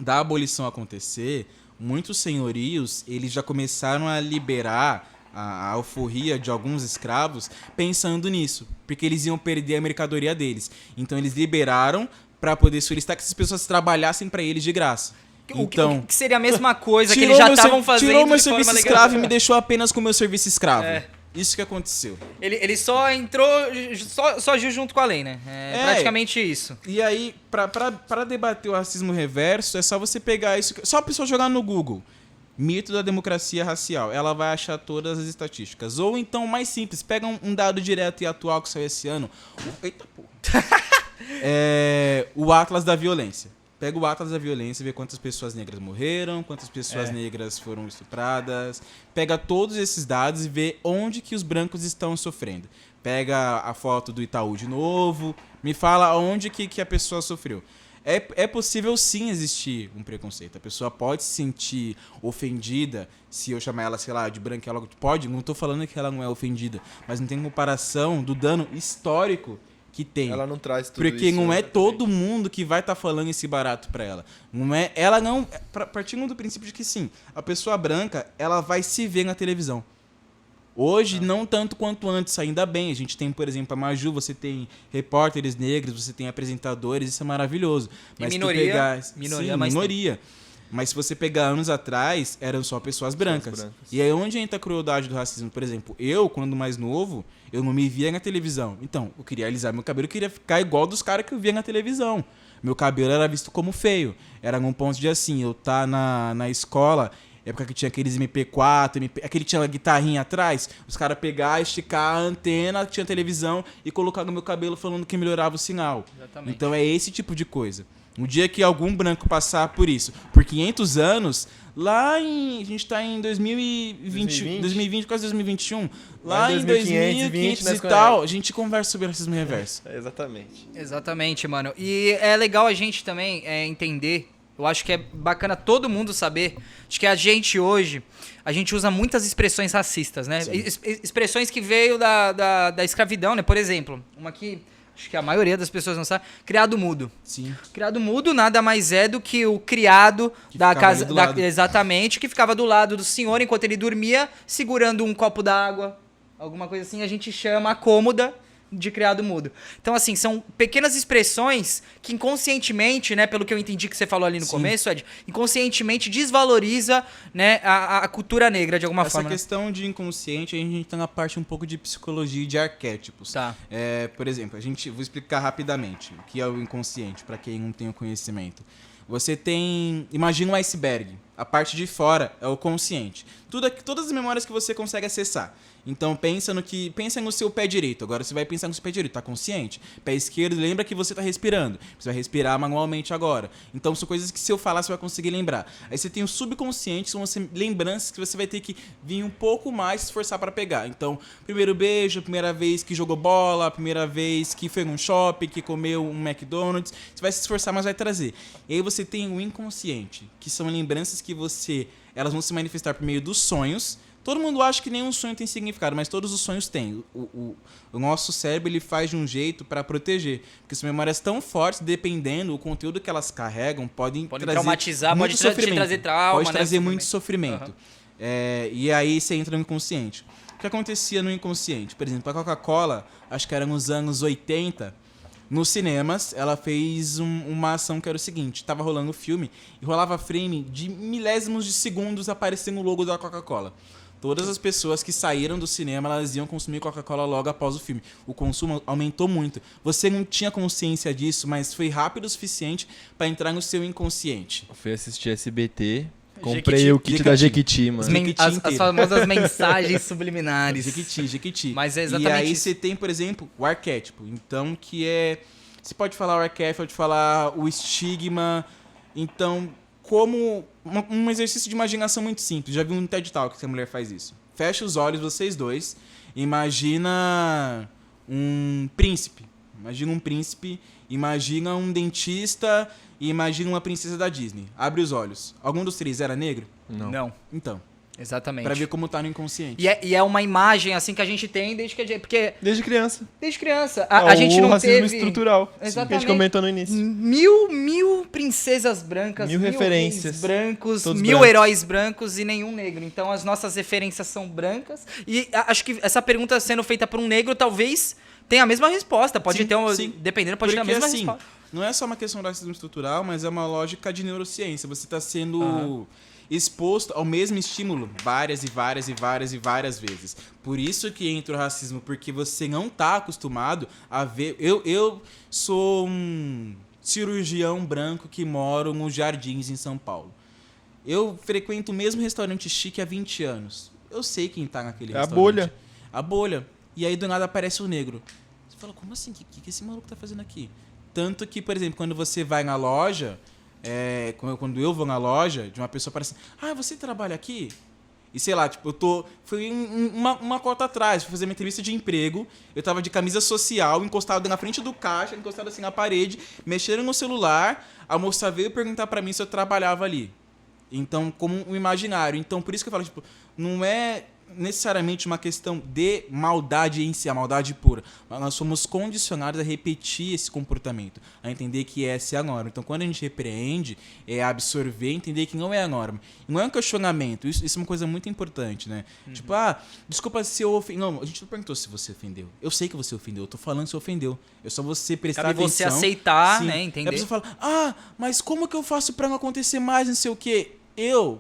abolição acontecer, muitos senhorios, eles já começaram a liberar a alforria de alguns escravos pensando nisso. Porque eles iam perder a mercadoria deles. Então eles liberaram pra poder solicitar que essas pessoas trabalhassem pra eles de graça. Então, o que seria a mesma coisa que eles já estavam fazendo. Tirou meu serviço escravo e me deixou apenas com o meu serviço escravo. Isso que aconteceu. Ele só entrou, só agiu junto com a lei, né? Praticamente isso. E aí, pra debater o racismo reverso, é só você pegar isso... Só a pessoa jogar no Google. Mito da democracia racial. Ela vai achar todas as estatísticas. Ou então, mais simples, pega um dado direto e atual que saiu esse ano. Eita porra. O Atlas da Violência. Pega o Atlas da Violência e vê quantas pessoas negras morreram, quantas pessoas negras foram estupradas. Pega todos esses dados e vê onde que os brancos estão sofrendo. Pega a foto do Itaú de novo, me fala onde que a pessoa sofreu. É possível sim existir um preconceito. A pessoa pode se sentir ofendida se eu chamar ela, sei lá, de branca. Ela pode, não estou falando que ela não é ofendida, mas não tem comparação do dano histórico que tem. Ela não traz tudo porque isso. Porque não é todo mundo que vai estar falando esse barato pra ela. Ela não... Partindo do princípio de que sim, a pessoa branca, ela vai se ver na televisão. Hoje, não tanto quanto antes, ainda bem. A gente tem, por exemplo, a Maju, você tem repórteres negros, você tem apresentadores, isso é maravilhoso. Mas minoria, minoria. Mas se você pegar anos atrás, eram só pessoas brancas. E aí onde entra a crueldade do racismo? Por exemplo, eu, quando mais novo, eu não me via na televisão. Então, eu queria alisar meu cabelo, eu queria ficar igual dos caras que eu via na televisão. Meu cabelo era visto como feio. Era num ponto de assim, eu tá na escola, época que tinha aqueles MP4, aquele tinha uma guitarrinha atrás, os caras pegar, esticar a antena, tinha televisão e colocar no meu cabelo falando que melhorava o sinal. Exatamente. Então é esse tipo de coisa. Um dia que algum branco passar por isso, por 500 anos, a gente tá em 2020, quase 2021, lá em 2500 e tal, a gente conversa sobre racismo reverso. Exatamente. Exatamente, mano. E é legal a gente também entender, eu acho que é bacana todo mundo saber, acho que a gente hoje, a gente usa muitas expressões racistas, né? Expressões que veio da escravidão, né? Por exemplo, uma que acho que a maioria das pessoas não sabe, criado mudo. Sim. Criado mudo nada mais é do que o criado Que da ficava casa, ali do lado. exatamente, que ficava do lado do senhor enquanto ele dormia, segurando um copo d'água, alguma coisa assim, a gente chama a cômoda de criado mudo. Então, assim, são pequenas expressões que inconscientemente, né, pelo que eu entendi que você falou ali no Sim. começo, Ed, inconscientemente desvaloriza, né, a cultura negra de alguma Essa forma. Né? questão de inconsciente, a gente tá na parte um pouco de psicologia e de arquétipos. Tá. Por exemplo, vou explicar rapidamente o que é o inconsciente, para quem não tem o conhecimento. Você tem, imagina um iceberg, a parte de fora é o consciente. Todas as memórias que você consegue acessar. Então pensa no seu pé direito. Agora você vai pensar no seu pé direito, tá consciente? Pé esquerdo, lembra que você tá respirando. Você vai respirar manualmente agora. Então são coisas que se eu falar você vai conseguir lembrar. Aí você tem o subconsciente, são as lembranças que você vai ter que vir um pouco mais se esforçar para pegar. Então, primeiro beijo, primeira vez que jogou bola, primeira vez que foi num shopping, que comeu um McDonald's, você vai se esforçar, mas vai trazer. E aí você tem o inconsciente, que são lembranças que elas vão se manifestar por meio dos sonhos. Todo mundo acha que nenhum sonho tem significado, mas todos os sonhos têm. O nosso cérebro ele faz de um jeito para proteger. Porque são memórias tão fortes, dependendo do conteúdo que elas carregam, podem trazer traumatizar, muito pode sofrimento. trazer trauma, pode né, trazer muito sofrimento. sofrimento. E aí você entra no inconsciente. O que acontecia no inconsciente? Por exemplo, a Coca-Cola, acho que era nos anos 80, nos cinemas, ela fez uma ação que era o seguinte, tava rolando o filme e rolava frame de milésimos de segundos aparecendo o logo da Coca-Cola. Todas as pessoas que saíram do cinema, elas iam consumir Coca-Cola logo após o filme. O consumo aumentou muito. Você não tinha consciência disso, mas foi rápido o suficiente para entrar no seu inconsciente. Eu fui assistir SBT, comprei Jequiti. o kit da Jequiti, mano. As famosas mensagens subliminares. Jequiti. Mas é E exatamente aí isso. você tem, por exemplo, o arquétipo. Então, que é... Você pode falar o arquétipo, pode falar o estigma. Então, como um exercício de imaginação muito simples. Já vi um TED Talk que a mulher faz isso. Fecha os olhos, vocês dois. Imagina um príncipe. Imagina um dentista e imagina uma princesa da Disney. Abre os olhos. Algum dos três era negro? Não, Então, exatamente. pra ver como tá no inconsciente. E é uma imagem assim que a gente tem desde que a gente... Porque Desde criança. desde criança a gente o não racismo teve... estrutural, que a Exatamente. gente comentou no início. Mil princesas brancas, Mil referências. reis brancos, Todos 1000 brancos. heróis brancos e nenhum negro. Então as nossas referências são brancas. E acho que essa pergunta sendo feita por um negro talvez tenha a mesma resposta. Pode Sim, ter um, sim. dependendo, pode ter a Porque, mesma assim, resposta. não é só uma questão do racismo estrutural, mas é uma lógica de neurociência. Você está sendo exposto ao mesmo estímulo várias vezes. Por isso que entra o racismo, porque você não está acostumado a ver... Eu sou um cirurgião branco que moro nos Jardins, em São Paulo. Eu frequento o mesmo restaurante chique há 20 anos. Eu sei quem tá naquele É a restaurante. bolha. A bolha. E aí, do nada, aparece o negro. Você fala, como assim? O que esse maluco tá fazendo aqui? Tanto que, por exemplo, quando você vai na loja... quando eu vou na loja, de uma pessoa parece assim, você trabalha aqui? E sei lá, tipo, foi uma cota atrás, fui fazer minha entrevista de emprego, eu tava de camisa social, encostado na frente do caixa, encostado assim na parede, mexendo no celular, a moça veio perguntar pra mim se eu trabalhava ali. Então, como um imaginário. Então, por isso que eu falo, tipo, não é necessariamente uma questão de maldade em si, a maldade pura. Mas nós somos condicionados a repetir esse comportamento, a entender que essa é a norma. Então, quando a gente repreende, é absorver, entender que não é a norma. E não é um questionamento, isso é uma coisa muito importante, né? Tipo, desculpa se eu ofendi. Não, a gente não perguntou se você ofendeu. Eu sei que você ofendeu, eu tô falando que você ofendeu. É só você prestar Cabe atenção. você aceitar, Sim. né, entender. E a pessoa fala, mas como que eu faço pra não acontecer mais, não sei o quê?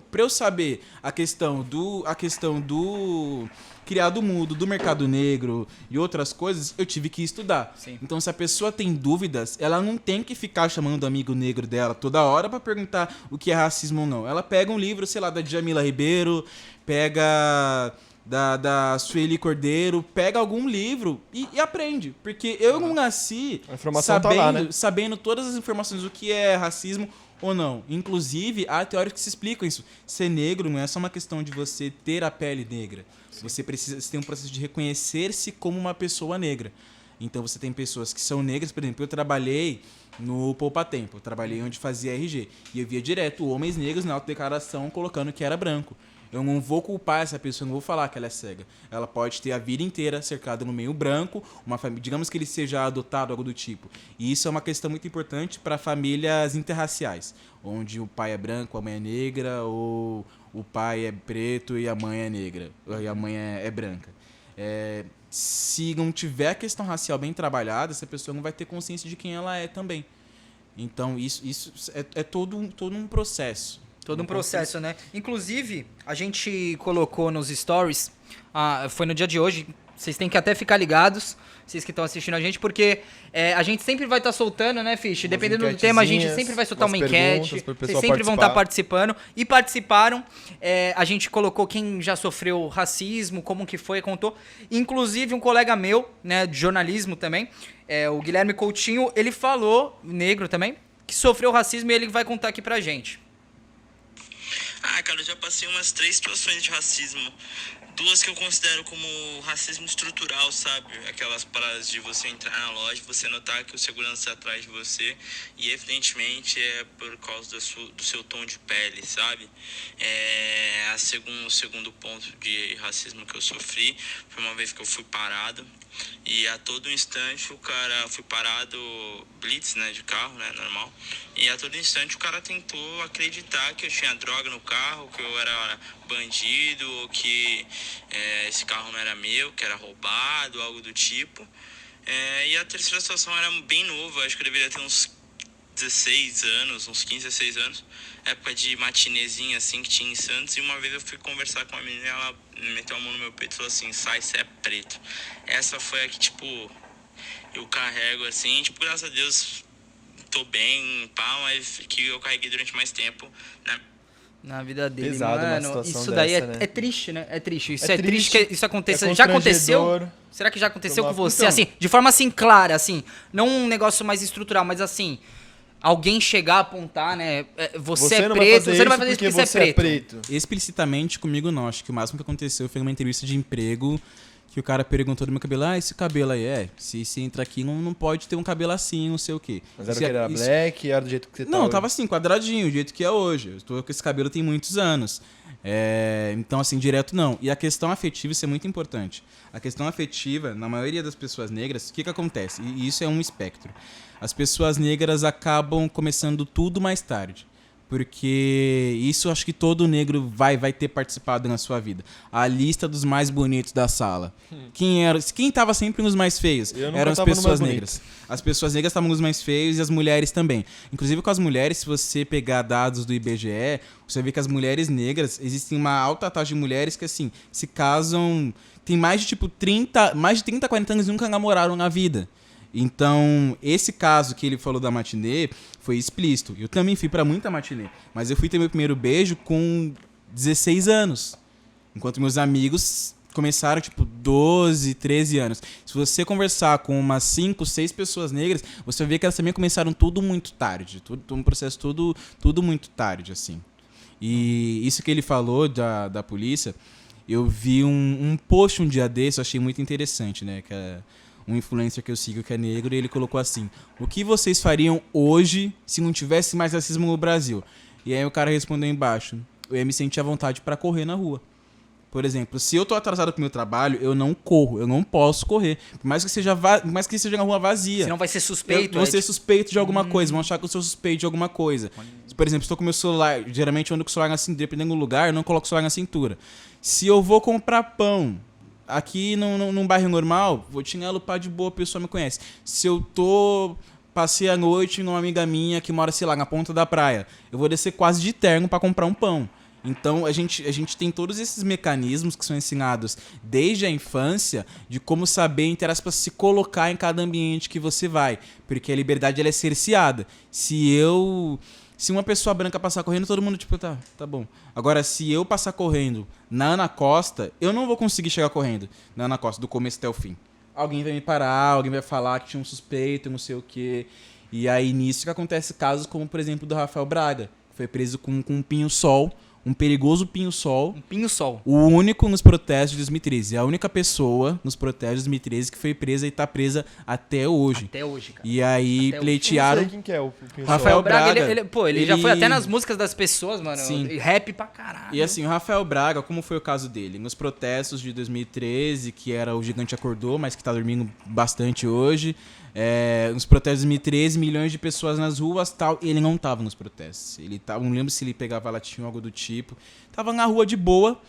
Pra eu saber a questão do criado mudo, do mercado negro e outras coisas, eu tive que estudar. Sim. Então, se a pessoa tem dúvidas, ela não tem que ficar chamando o amigo negro dela toda hora pra perguntar o que é racismo ou não. Ela pega um livro, sei lá, da Djamila Ribeiro, pega da Sueli Cordeiro, pega algum livro e aprende. Porque eu não nasci A informação tá lá, né? sabendo todas as informações do que é racismo ou não. Inclusive, há teóricos que se explicam isso. Ser negro não é só uma questão de você ter a pele negra. Você tem um processo de reconhecer-se como uma pessoa negra. Então, você tem pessoas que são negras. Por exemplo, eu trabalhei no Poupa Tempo. Eu trabalhei onde fazia RG. E eu via direto homens negros na autodeclaração colocando que era branco. Eu não vou culpar essa pessoa, não vou falar que ela é cega. Ela pode ter a vida inteira cercada no meio branco, uma família, digamos que ele seja adotado, algo do tipo. E isso é uma questão muito importante para famílias interraciais, onde o pai é branco, a mãe é negra, ou o pai é preto e a mãe é negra, e a mãe é branca. Se não tiver a questão racial bem trabalhada, essa pessoa não vai ter consciência de quem ela é também. Então, isso é todo um processo. Todo um processo, né? Inclusive, a gente colocou nos stories, foi no dia de hoje, vocês têm que até ficar ligados, vocês que estão assistindo a gente, porque a gente sempre vai estar soltando, né, Fish? Dependendo do tema, a gente sempre vai soltar uma enquete, vocês sempre vão estar participando, e participaram. A gente colocou quem já sofreu racismo, como que foi, contou. Inclusive, um colega meu, né, de jornalismo também, o Guilherme Coutinho, ele falou, negro também, que sofreu racismo e ele vai contar aqui pra gente. Cara, eu já passei umas 3 situações de racismo. 2 que eu considero como racismo estrutural, sabe? Aquelas paradas de você entrar na loja, você notar que o segurança está atrás de você e, evidentemente, é por causa do seu tom de pele, sabe? O segundo ponto de racismo que eu sofri foi uma vez que eu fui parado e a todo instante fui parado, blitz, né, de carro, né, normal, e a todo instante o cara tentou acreditar que eu tinha droga no carro, que eu era bandido, ou que esse carro não era meu, que era roubado, algo do tipo. E a terceira situação era bem nova, acho que eu deveria ter uns 16 anos, uns 15, 16 anos, época de matinezinha assim que tinha em Santos, e uma vez eu fui conversar com uma menina e ela meteu a mão no meu peito e falou assim, sai, cê é preto. Essa foi a que, tipo, eu carrego assim, tipo, graças a Deus tô bem, pá, mas que eu carreguei durante mais tempo, né? Na vida dele, Pesado uma mano, situação isso daí dessa, né? é triste, né? É triste. Isso É é triste triste, que isso aconteça. é Já aconteceu? constrangedor. Será que já aconteceu com você? Então, Assim, de forma assim, clara, assim. Não um negócio mais estrutural, mas assim, alguém chegar a apontar, né? Você é não preto, vai você não vai fazer isso porque você é preto. Explicitamente comigo não, acho que o máximo que aconteceu foi uma entrevista de emprego que o cara perguntou do meu cabelo, esse cabelo aí se entra aqui não pode ter um cabelo assim, não sei o quê. Mas era que era black, era do jeito que você Não, tá tava hoje. assim, quadradinho, do jeito que é hoje. Eu tô com esse cabelo tem muitos anos. Então, assim, direto não. E a questão afetiva, isso é muito importante. A questão afetiva, na maioria das pessoas negras, o que acontece? E isso é um espectro. As pessoas negras acabam começando tudo mais tarde. Porque isso acho que todo negro vai ter participado na sua vida. A lista dos mais bonitos da sala. Quem estava sempre nos mais feios? Eu nunca Eram as tava no pessoas mais negras. As pessoas negras estavam nos mais feios e as mulheres também. Inclusive com as mulheres, se você pegar dados do IBGE, você vê que as mulheres negras, existem uma alta taxa de mulheres que assim, se casam, tem mais de 30, 40 anos e nunca namoraram na vida. Então, esse caso que ele falou da matinê foi explícito. Eu também fui pra muita matinê, mas eu fui ter meu primeiro beijo com 16 anos. Enquanto meus amigos começaram, 12, 13 anos. Se você conversar com umas 5, 6 pessoas negras, você vai ver que elas também começaram tudo muito tarde. Um processo tudo muito tarde, assim. E isso que ele falou da polícia, eu vi um post um dia desse, eu achei muito interessante, né? Que é um influencer que eu sigo que é negro, e ele colocou assim: o que vocês fariam hoje se não tivesse mais racismo no Brasil? E aí o cara respondeu embaixo: eu ia me sentir à vontade pra correr na rua. Por exemplo, se eu tô atrasado pro meu trabalho, eu não corro, eu não posso correr. Por mais que seja na rua vazia. Senão vai ser suspeito. Eu vou ser suspeito de alguma coisa, vão achar que eu sou suspeito de alguma coisa. Por exemplo, estou com meu celular, geralmente eu ando com o celular na cintura, dependendo do lugar, eu não coloco o celular na cintura. Se eu vou comprar pão aqui num bairro normal, vou de chinelo, pá de boa, a pessoa me conhece. Se eu passei a noite numa amiga minha que mora, sei lá, na ponta da praia, eu vou descer quase de terno para comprar um pão. Então, a gente tem todos esses mecanismos que são ensinados desde a infância de como saber, entre aspas, se colocar em cada ambiente que você vai. Porque a liberdade ela é cerceada. Se uma pessoa branca passar correndo, todo mundo, tipo, tá bom. Agora, se eu passar correndo na Ana Costa, eu não vou conseguir chegar correndo na Ana Costa, do começo até o fim. Alguém vai me parar, alguém vai falar que tinha um suspeito, não sei o quê. E aí, nisso que acontece casos como, por exemplo, do Rafael Braga, que foi preso com um pinho-sol, um perigoso pinho-sol. Um pinho-sol. O único nos protestos de 2013. A única pessoa nos protestos de 2013 que foi presa e tá presa até hoje. Até hoje, cara. E aí Até pleitearam. Não sei quem que é o pessoal. Rafael Braga. Ele já foi até nas músicas das pessoas, mano. Sim. E rap pra caralho. E assim, o Rafael Braga, como foi o caso dele? Nos protestos de 2013, que era o Gigante Acordou, mas que tá dormindo bastante hoje. Nos protestos de 2013, milhões de pessoas nas ruas, tal. Ele não tava nos protestos. Ele tava, não lembro se ele pegava latinha ou algo do tipo. Tava na rua de boa.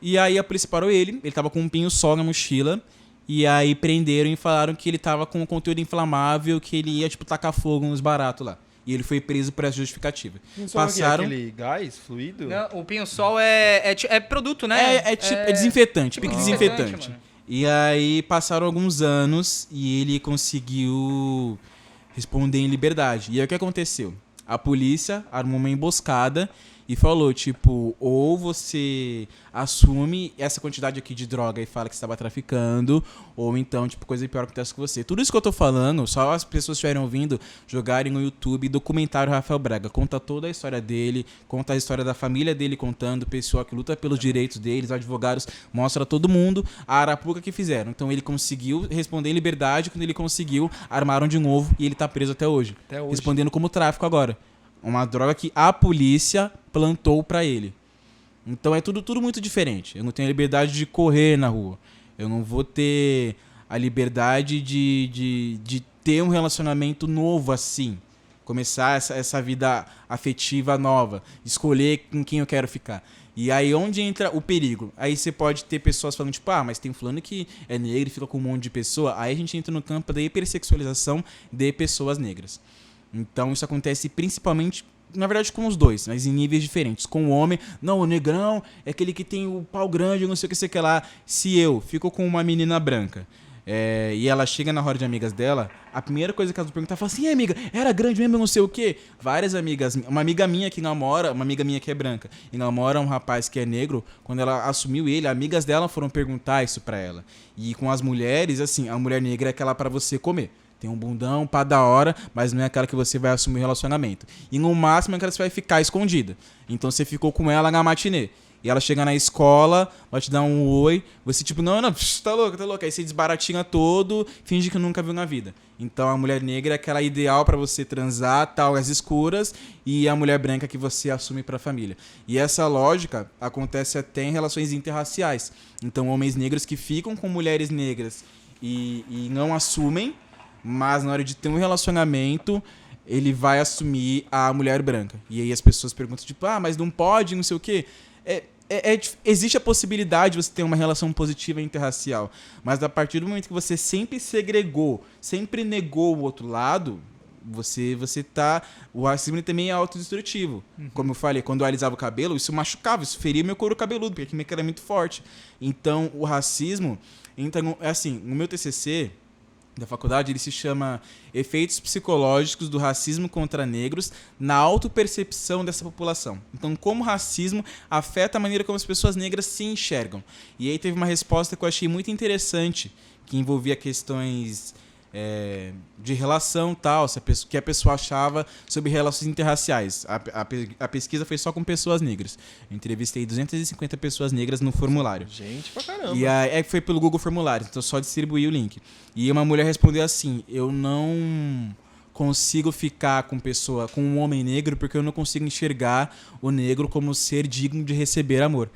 E aí a polícia parou ele. Ele tava com um pinho-sol na mochila. E aí prenderam e falaram que ele tava com conteúdo inflamável, que ele ia, tipo, tacar fogo nos baratos lá. E ele foi preso por essa justificativa. Passaram... aquele gás, fluido? Não, o pinho-sol é produto, né? É desinfetante, pique desinfetante. Mano. E aí passaram alguns anos e ele conseguiu responder em liberdade. E aí o que aconteceu? A polícia armou uma emboscada e falou, tipo, ou você assume essa quantidade aqui de droga e fala que você estava traficando, ou então, tipo, coisa pior acontece com você. Tudo isso que eu tô falando, só as pessoas que estiverem ouvindo, jogarem no YouTube documentário Rafael Braga. Conta toda a história dele, conta a história da família dele contando, o pessoal que luta pelos direitos deles, advogados, mostra todo mundo a arapuca que fizeram. Então ele conseguiu responder em liberdade, quando ele conseguiu, armaram de novo e ele tá preso até hoje. Respondendo como tráfico agora. Uma droga que a polícia plantou pra ele. Então é tudo muito diferente. Eu não tenho a liberdade de correr na rua. Eu não vou ter a liberdade de ter um relacionamento novo assim. Começar essa vida afetiva nova. Escolher com quem eu quero ficar. E aí onde entra o perigo? Aí você pode ter pessoas falando, tipo, mas tem fulano que é negro e fica com um monte de pessoa. Aí a gente entra no campo da hipersexualização de pessoas negras. Então isso acontece principalmente, na verdade, com os dois, mas em níveis diferentes. Com o homem, não, o negrão é aquele que tem o pau grande, não sei o que, sei que lá. Se eu fico com uma menina branca e ela chega na roda de amigas dela, a primeira coisa que elas perguntam, fala assim, amiga, era grande mesmo, não sei o que. Várias amigas, uma amiga minha que namora, uma amiga minha que é branca, e namora um rapaz que é negro, quando ela assumiu ele, amigas dela foram perguntar isso pra ela. E com as mulheres, assim, a mulher negra é aquela pra você comer. Tem um bundão, pá da hora, mas não é aquela que você vai assumir o relacionamento. E no máximo é aquela que você vai ficar escondida. Então você ficou com ela na matinê. E ela chega na escola, vai te dar um oi. Você tipo, não, tá louca. Aí você desbaratinha todo, finge que nunca viu na vida. Então a mulher negra é aquela ideal pra você transar, tal, às escuras. E a mulher branca que você assume pra família. E essa lógica acontece até em relações interraciais. Então homens negros que ficam com mulheres negras e não assumem, mas na hora de ter um relacionamento, ele vai assumir a mulher branca. E aí as pessoas perguntam, tipo, mas não pode, não sei o quê. Existe a possibilidade de você ter uma relação positiva interracial, mas a partir do momento que você sempre segregou, sempre negou o outro lado, você tá... O racismo também é autodestrutivo. Como eu falei, quando eu alisava o cabelo, isso machucava, isso feria meu couro cabeludo, porque aqui era muito forte. Então, o racismo entra... Assim, no meu TCC... da faculdade, ele se chama Efeitos Psicológicos do Racismo contra Negros na Autopercepção dessa População. Então, como o racismo afeta a maneira como as pessoas negras se enxergam. E aí teve uma resposta que eu achei muito interessante, que envolvia questões de relação tal, que a pessoa achava sobre relações interraciais. A pesquisa foi só com pessoas negras. Eu entrevistei 250 pessoas negras no formulário. Gente pra caramba. E aí foi pelo Google Formulário, então só distribuí o link. E uma mulher respondeu assim, eu não consigo ficar com um homem negro porque eu não consigo enxergar o negro como ser digno de receber amor.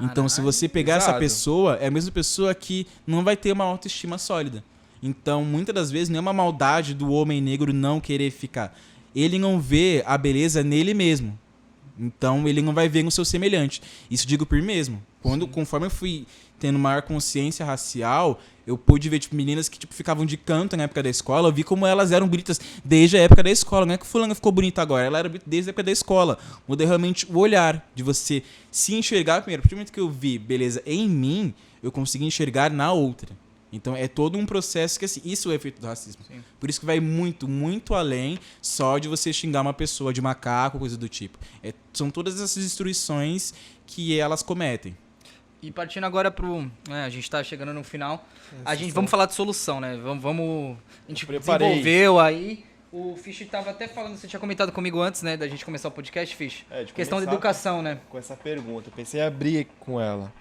Então, se você pegar essa Pesado. pessoa, é a mesma pessoa que não vai ter uma autoestima sólida. Então, muitas das vezes, não é uma maldade do homem negro não querer ficar. Ele não vê a beleza nele mesmo. Então, ele não vai ver no seu semelhante. Isso digo por mim mesmo. Conforme eu fui tendo maior consciência racial, eu pude ver tipo, meninas que tipo, ficavam de canto na época da escola. Eu vi como elas eram bonitas desde a época da escola. Não é que fulana ficou bonita agora. Ela era bonita desde a época da escola. Muda realmente o olhar de você se enxergar primeiro. A partir do momento que eu vi beleza em mim, eu consegui enxergar na outra. Então é todo um processo que, assim, isso é o efeito do racismo. Sim. Por isso que vai muito, muito além só de você xingar uma pessoa de macaco, coisa do tipo. São todas essas destruições que elas cometem. E partindo agora pro... a gente tá chegando no final. Vamos falar de solução, né? A gente preparei. desenvolveu aí. O Fish tava até falando, você tinha comentado comigo antes, né? Da gente começar o podcast, Fish. De Questão da começar educação, né? com essa pergunta. Eu pensei em abrir com ela.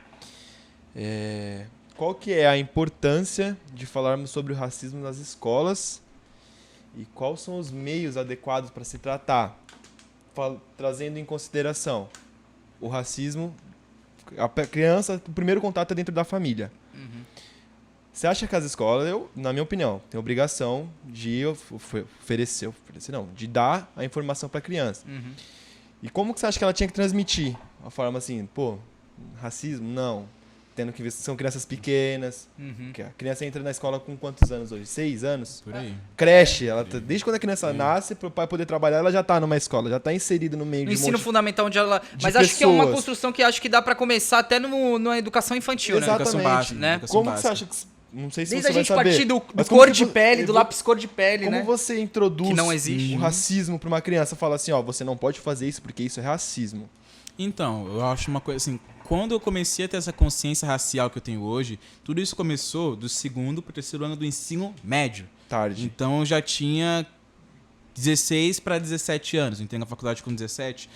Qual que é a importância de falarmos sobre o racismo nas escolas e quais são os meios adequados para se tratar? Trazendo em consideração o racismo, a criança, o primeiro contato é dentro da família. Você acha que as escolas, na minha opinião, têm obrigação de de dar a informação para a criança? E como que você acha que ela tinha que transmitir? Uma forma assim, racismo? Não. Tendo que ver se são crianças pequenas. Que a criança entra na escola com quantos anos hoje? 6 anos? Por aí. Creche. Desde quando a criança nasce, para o pai poder trabalhar, ela já está numa escola, já está inserida no meio No de ensino fundamental, onde ela... de Mas acho que é uma pessoas. construção que acho que dá pra começar até na educação infantil, né? Exatamente. Educação básica, né? educação Como que você básica. acha que... Não sei se Desde a você vai gente saber. partir do mas como cor que de pele, do vo- lápis cor de pele, Como né? você introduz Que não existe. o racismo para uma criança? Fala assim, você não pode fazer isso porque isso é racismo. Então, eu acho uma coisa assim, quando eu comecei a ter essa consciência racial que eu tenho hoje, tudo isso começou do 2º pro 3º ano do ensino médio. Tarde. Então eu já tinha 16 para 17 anos, entrei na faculdade com 17,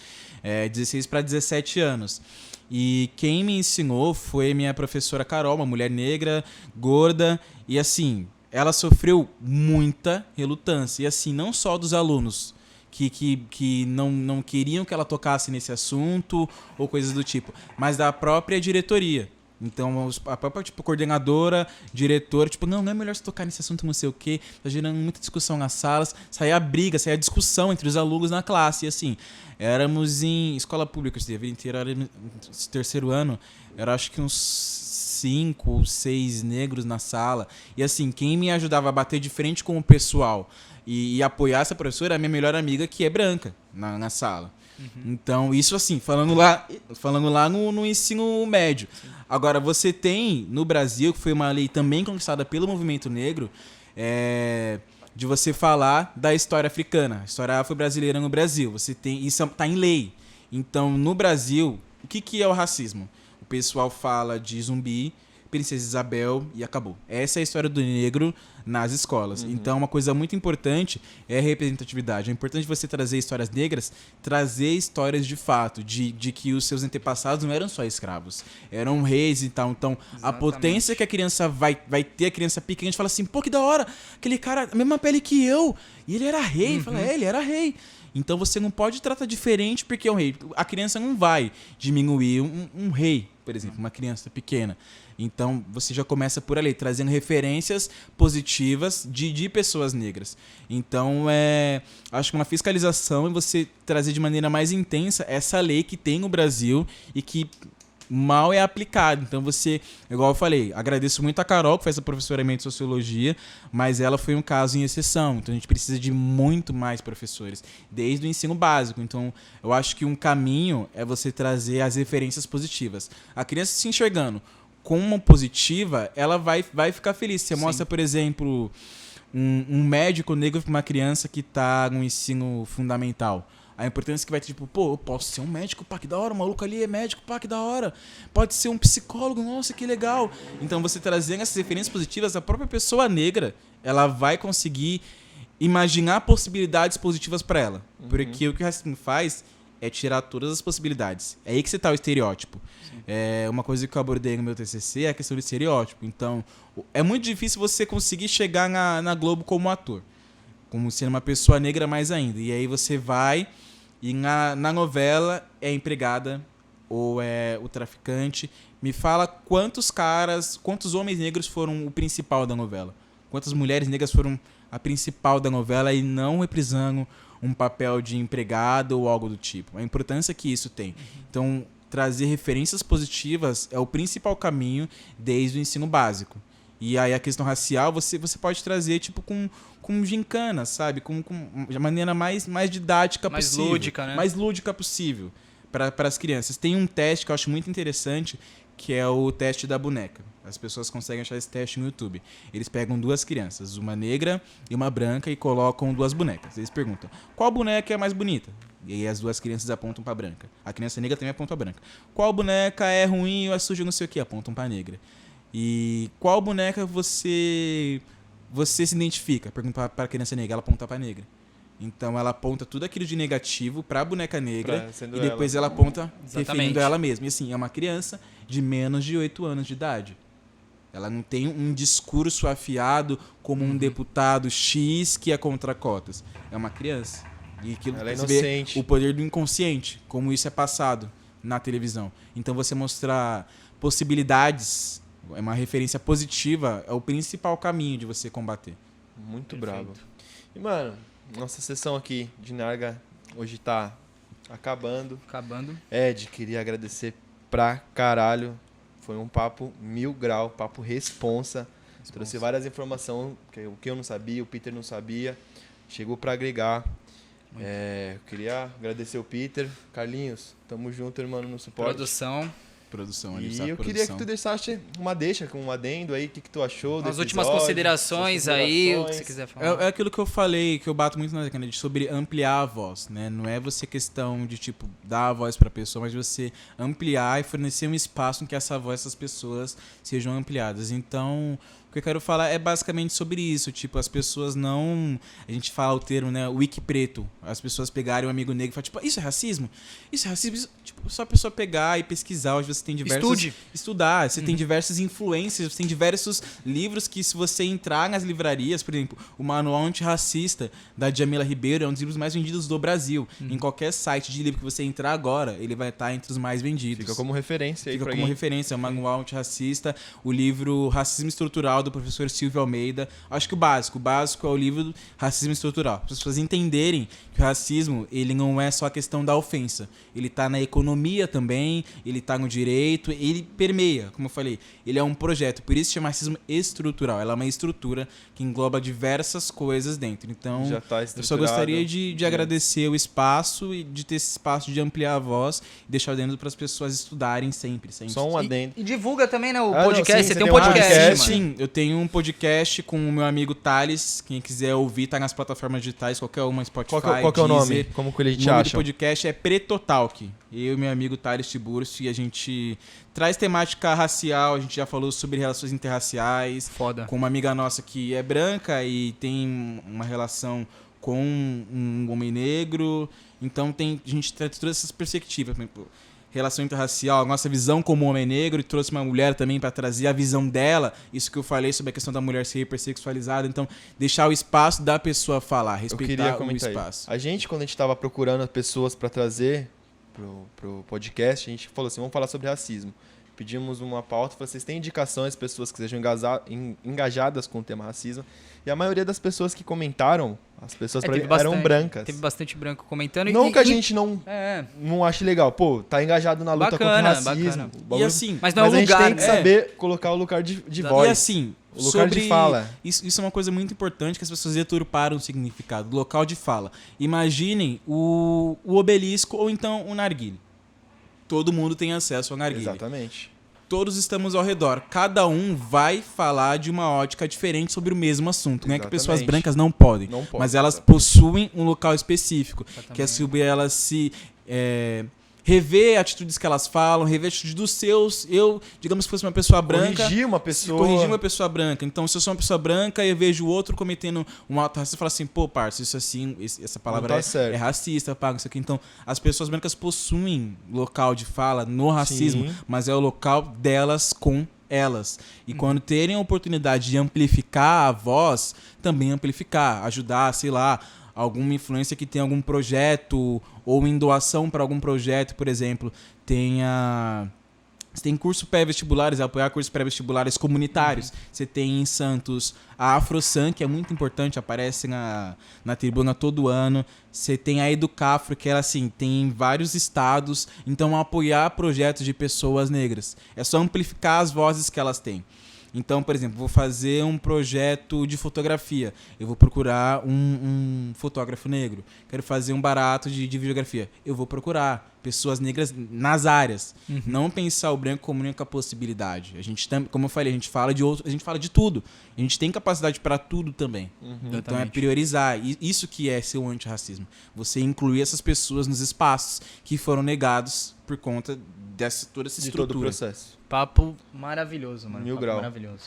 16 para 17 anos. E quem me ensinou foi minha professora Carol, uma mulher negra, gorda, e assim, ela sofreu muita relutância, e assim, não só dos alunos, que não queriam que ela tocasse nesse assunto ou coisas do tipo, mas da própria diretoria. Então, a própria coordenadora, diretora, não é melhor se tocar nesse assunto, não sei o quê, tá gerando muita discussão nas salas, saía briga, saía discussão entre os alunos na classe, e assim, éramos em escola pública, a vida inteira, no 3º ano, era acho que uns 5 ou 6 negros na sala, e assim, quem me ajudava a bater de frente com o pessoal e apoiar essa professora é a minha melhor amiga, que é branca, na sala. Então, isso assim, falando lá no ensino médio. Sim. Agora, você tem no Brasil, que foi uma lei também conquistada pelo movimento negro, de você falar da história africana, a história afro-brasileira no Brasil. Você tem, isso está em lei. Então, no Brasil, o que é o racismo? O pessoal fala de Zumbi, Princesa Isabel e acabou. Essa é a história do negro nas escolas. Então, uma coisa muito importante é a representatividade. É importante você trazer histórias negras, trazer histórias de fato, de que os seus antepassados não eram só escravos, eram reis e tal. Então, a potência que a criança vai ter, a criança pequena, a gente fala assim, pô, que da hora, aquele cara, a mesma pele que eu, e ele era rei. Fala, ele era rei. Então, você não pode tratar diferente porque é um rei. A criança não vai diminuir um rei, por exemplo, uma criança pequena. Então, você já começa por ali, trazendo referências positivas de pessoas negras. Então, acho que uma fiscalização e você trazer de maneira mais intensa essa lei que tem no Brasil e que mal é aplicada. Então, você, igual eu falei, agradeço muito a Carol, que faz o professoramento de Sociologia, mas ela foi um caso em exceção. Então, a gente precisa de muito mais professores, desde o ensino básico. Então, eu acho que um caminho é você trazer as referências positivas. A criança se enxergando como positiva, ela vai ficar feliz. Você mostra, por exemplo, um médico negro para uma criança que está no ensino fundamental. A importância que vai ter, tipo, eu posso ser um médico, pá, que da hora, o maluco ali é médico, pá, que da hora. Pode ser um psicólogo, nossa, que legal. Então, você trazendo essas referências positivas, a própria pessoa negra, ela vai conseguir imaginar possibilidades positivas para ela. Porque o que o racismo faz é tirar todas as possibilidades. É aí que você tá o estereótipo. Uma coisa que eu abordei no meu TCC é a questão do estereótipo. Então, é muito difícil você conseguir chegar na Globo como ator. Como sendo uma pessoa negra mais ainda. E aí você vai e na novela é empregada ou é o traficante. Me fala quantos homens negros foram o principal da novela. Quantas mulheres negras foram a principal da novela e não reprisando um papel de empregado ou algo do tipo. A importância que isso tem. Então, trazer referências positivas é o principal caminho desde o ensino básico. E aí a questão racial você pode trazer tipo com gincana, sabe? Com de maneira mais didática possível. Mais lúdica, né? Mais lúdica possível para as crianças. Tem um teste que eu acho muito interessante, que é o teste da boneca. As pessoas conseguem achar esse teste no YouTube. Eles pegam 2 crianças, uma negra e uma branca, e colocam 2 bonecas. Eles perguntam, qual boneca é mais bonita? E aí as 2 crianças apontam para a branca. A criança negra também aponta para a branca. Qual boneca é ruim ou é suja, não sei o quê? Apontam para a negra. E qual boneca você se identifica? Pergunta para a criança negra, ela aponta para a negra. Então ela aponta tudo aquilo de negativo para a boneca negra e depois ela aponta referindo a ela mesma. E assim, é uma criança de menos de 8 anos de idade. Ela não tem um discurso afiado como um deputado X que é contra cotas. É uma criança. E aquilo ela é você vê inocente. o poder do inconsciente, como isso é passado na televisão. Então você mostrar possibilidades, é uma referência positiva, é o principal caminho de você combater. Muito bravo. E, mano, nossa sessão aqui de Narga hoje tá acabando. Ed, queria agradecer pra caralho. Foi um papo 1000 grau, papo responsa. Trouxe várias informações que eu não sabia, o Peter não sabia. Chegou pra agregar. Eu queria agradecer o Peter. Carlinhos, tamo junto, irmão, no suporte. Produção ali, E eu queria que tu deixasse um adendo aí, o que tu achou do As últimas episódio, considerações aí, o que você quiser falar. É aquilo que eu falei, que eu bato muito na tecla, sobre ampliar a voz, né? Não é você questão de, tipo, dar a voz pra pessoa, mas você ampliar e fornecer um espaço em que essa voz, essas pessoas sejam ampliadas. Então, o que eu quero falar é basicamente sobre isso. Tipo, as pessoas não... A gente fala o termo, né? Wiki preto. As pessoas pegarem um amigo negro e falar, tipo, isso é racismo? Isso é racismo? Isso... Tipo, só a pessoa pegar e pesquisar. Hoje você tem diversos... Estudar. Você tem diversas influências, você tem diversos livros que, se você entrar nas livrarias, por exemplo, o Manual Antirracista, da Djamila Ribeiro, é um dos livros mais vendidos do Brasil. Em qualquer site de livro que você entrar agora, ele vai estar entre os mais vendidos. Fica como referência aí pra alguém. referência. O Manual Antirracista, o livro Racismo Estrutural, do professor Silvio Almeida. Acho que o básico é o livro do Racismo Estrutural. Para as pessoas entenderem que o racismo, ele não é só a questão da ofensa. Ele está na economia também, ele está no direito, ele permeia, como eu falei. Ele é um projeto, por isso chama racismo estrutural. Ela é uma estrutura que engloba diversas coisas dentro. Então, já tá eu só gostaria de agradecer o espaço e de ter esse espaço de ampliar a voz e deixar dentro para as pessoas estudarem sempre. Só um adendo. E divulga também, né, o Não, podcast. sim, você tem um podcast. Sim, eu tenho um podcast com o meu amigo Thales. Quem quiser ouvir, tá nas plataformas digitais, qualquer uma, Spotify, Qual que é o nome? Deezer. Como que ele te O nome acha? do podcast é Pretotalk. Eu e meu amigo Thales Tiburcio, e a gente traz temática racial, a gente já falou sobre relações interraciais. Foda. Com uma amiga nossa que é branca e tem uma relação com um homem negro. Então a gente traz todas essas perspectivas, por exemplo, relação interracial, a nossa visão como homem negro, e trouxe uma mulher também para trazer a visão dela, isso que eu falei sobre a questão da mulher ser hipersexualizada. Então, deixar o espaço da pessoa falar, respeitar o espaço. A gente, quando a gente estava procurando pessoas para trazer pro podcast, a gente falou assim, vamos falar sobre racismo. Pedimos uma pauta, vocês têm indicações, pessoas que sejam engajadas com o tema racismo. E a maioria das pessoas que comentaram, as pessoas eram brancas. Teve bastante branco comentando. Não que a gente não ache legal. Pô, tá engajado na luta contra o racismo. E assim, mas não é um a lugar, gente tem que saber colocar o lugar de voz. E assim, o lugar de fala. Isso é uma coisa muito importante, que as pessoas deturparam o significado. Local de fala. Imaginem o obelisco ou então o narguilé. Todo mundo tem acesso ao narguilé. Exatamente. Todos estamos ao redor. Cada um vai falar de uma ótica diferente sobre o mesmo assunto. Não é que pessoas brancas não podem, mas elas possuem um local específico. Que é sobre elas se... rever atitudes que elas falam, rever atitudes dos seus. Eu, digamos que fosse uma pessoa branca... Corrigir uma pessoa branca. Então, se eu sou uma pessoa branca e eu vejo o outro cometendo um ato racista, eu falo assim, pô, parça, isso assim, essa palavra é racista, paga isso aqui. Então, as pessoas brancas possuem local de fala no racismo, mas é o local delas com elas. E quando terem a oportunidade de amplificar a voz, também amplificar, ajudar, sei lá, alguma influência que tem algum projeto ou em doação para algum projeto, por exemplo, você tem curso pré-vestibulares, apoiar cursos pré-vestibulares comunitários. Você tem em Santos a AfroSan, que é muito importante, aparece na tribuna todo ano. Você tem a Educafro, que ela assim, tem em vários estados. Então, apoiar projetos de pessoas negras. É só amplificar as vozes que elas têm. Então, por exemplo, vou fazer um projeto de fotografia. Eu vou procurar um fotógrafo negro. Quero fazer um barato de videografia. Eu vou procurar pessoas negras nas áreas. Não pensar o branco como única possibilidade. A gente, como eu falei, a gente fala de tudo. A gente tem capacidade para tudo também. Então é priorizar. Isso que é ser um antirracismo. Você incluir essas pessoas nos espaços que foram negados por conta toda essa De estrutura. todo o processo. Papo maravilhoso, mano. Mil Papo grau. maravilhoso.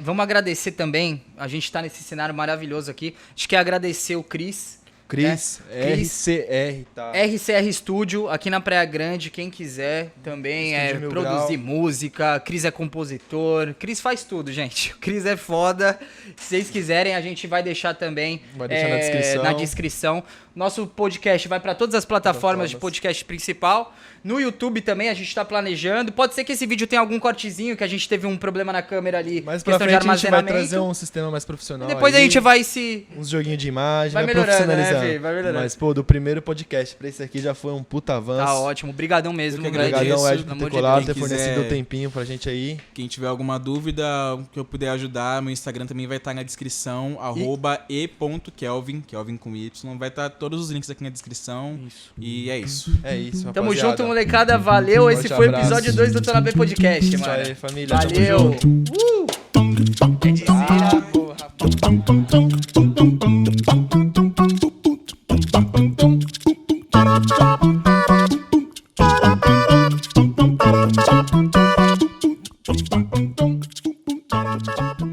Vamos agradecer também. A gente tá nesse cenário maravilhoso aqui. A gente quer agradecer o Cris. Cris, RCR, tá? RCR Studio, aqui na Praia Grande, quem quiser também Estúdio Mil produzir Grau. música. Cris é compositor. Cris faz tudo, gente. O Cris é foda. Se vocês quiserem, a gente vai deixar também Vai deixar na descrição. Nosso podcast vai para todas as plataformas de podcast principal. No YouTube também a gente tá planejando. Pode ser que esse vídeo tenha algum cortezinho, que a gente teve um problema na câmera ali. Mais pra questão de frente a gente vai armazenamento. trazer um sistema mais profissional. Depois aí, a gente vai se... uns joguinhos de imagem, Vai vai melhorando, profissionalizando. né, Fê? Vai melhorando. Mas, pô, do primeiro podcast pra esse aqui já foi um puta avanço. Tá ótimo. Obrigadão mesmo. Eu que Grande. agradeço. Obrigadão, Ed, Pelo por ter amor de colado, Deus. ter fornecido Quiser- o tempinho pra gente aí. Quem tiver alguma dúvida, o que eu puder ajudar, meu Instagram também vai estar na descrição, @e.kelvin, Kelvin com Y. Vai estar todos os links aqui na descrição. E é isso. É isso, Tamo rapaziada. junto, molecada. Valeu. Esse Forte foi o abraço. episódio 2 do Tô Na B Podcast, Isso mano. aí, família. Tamo Valeu. junto. É dizer, porra. Thank you.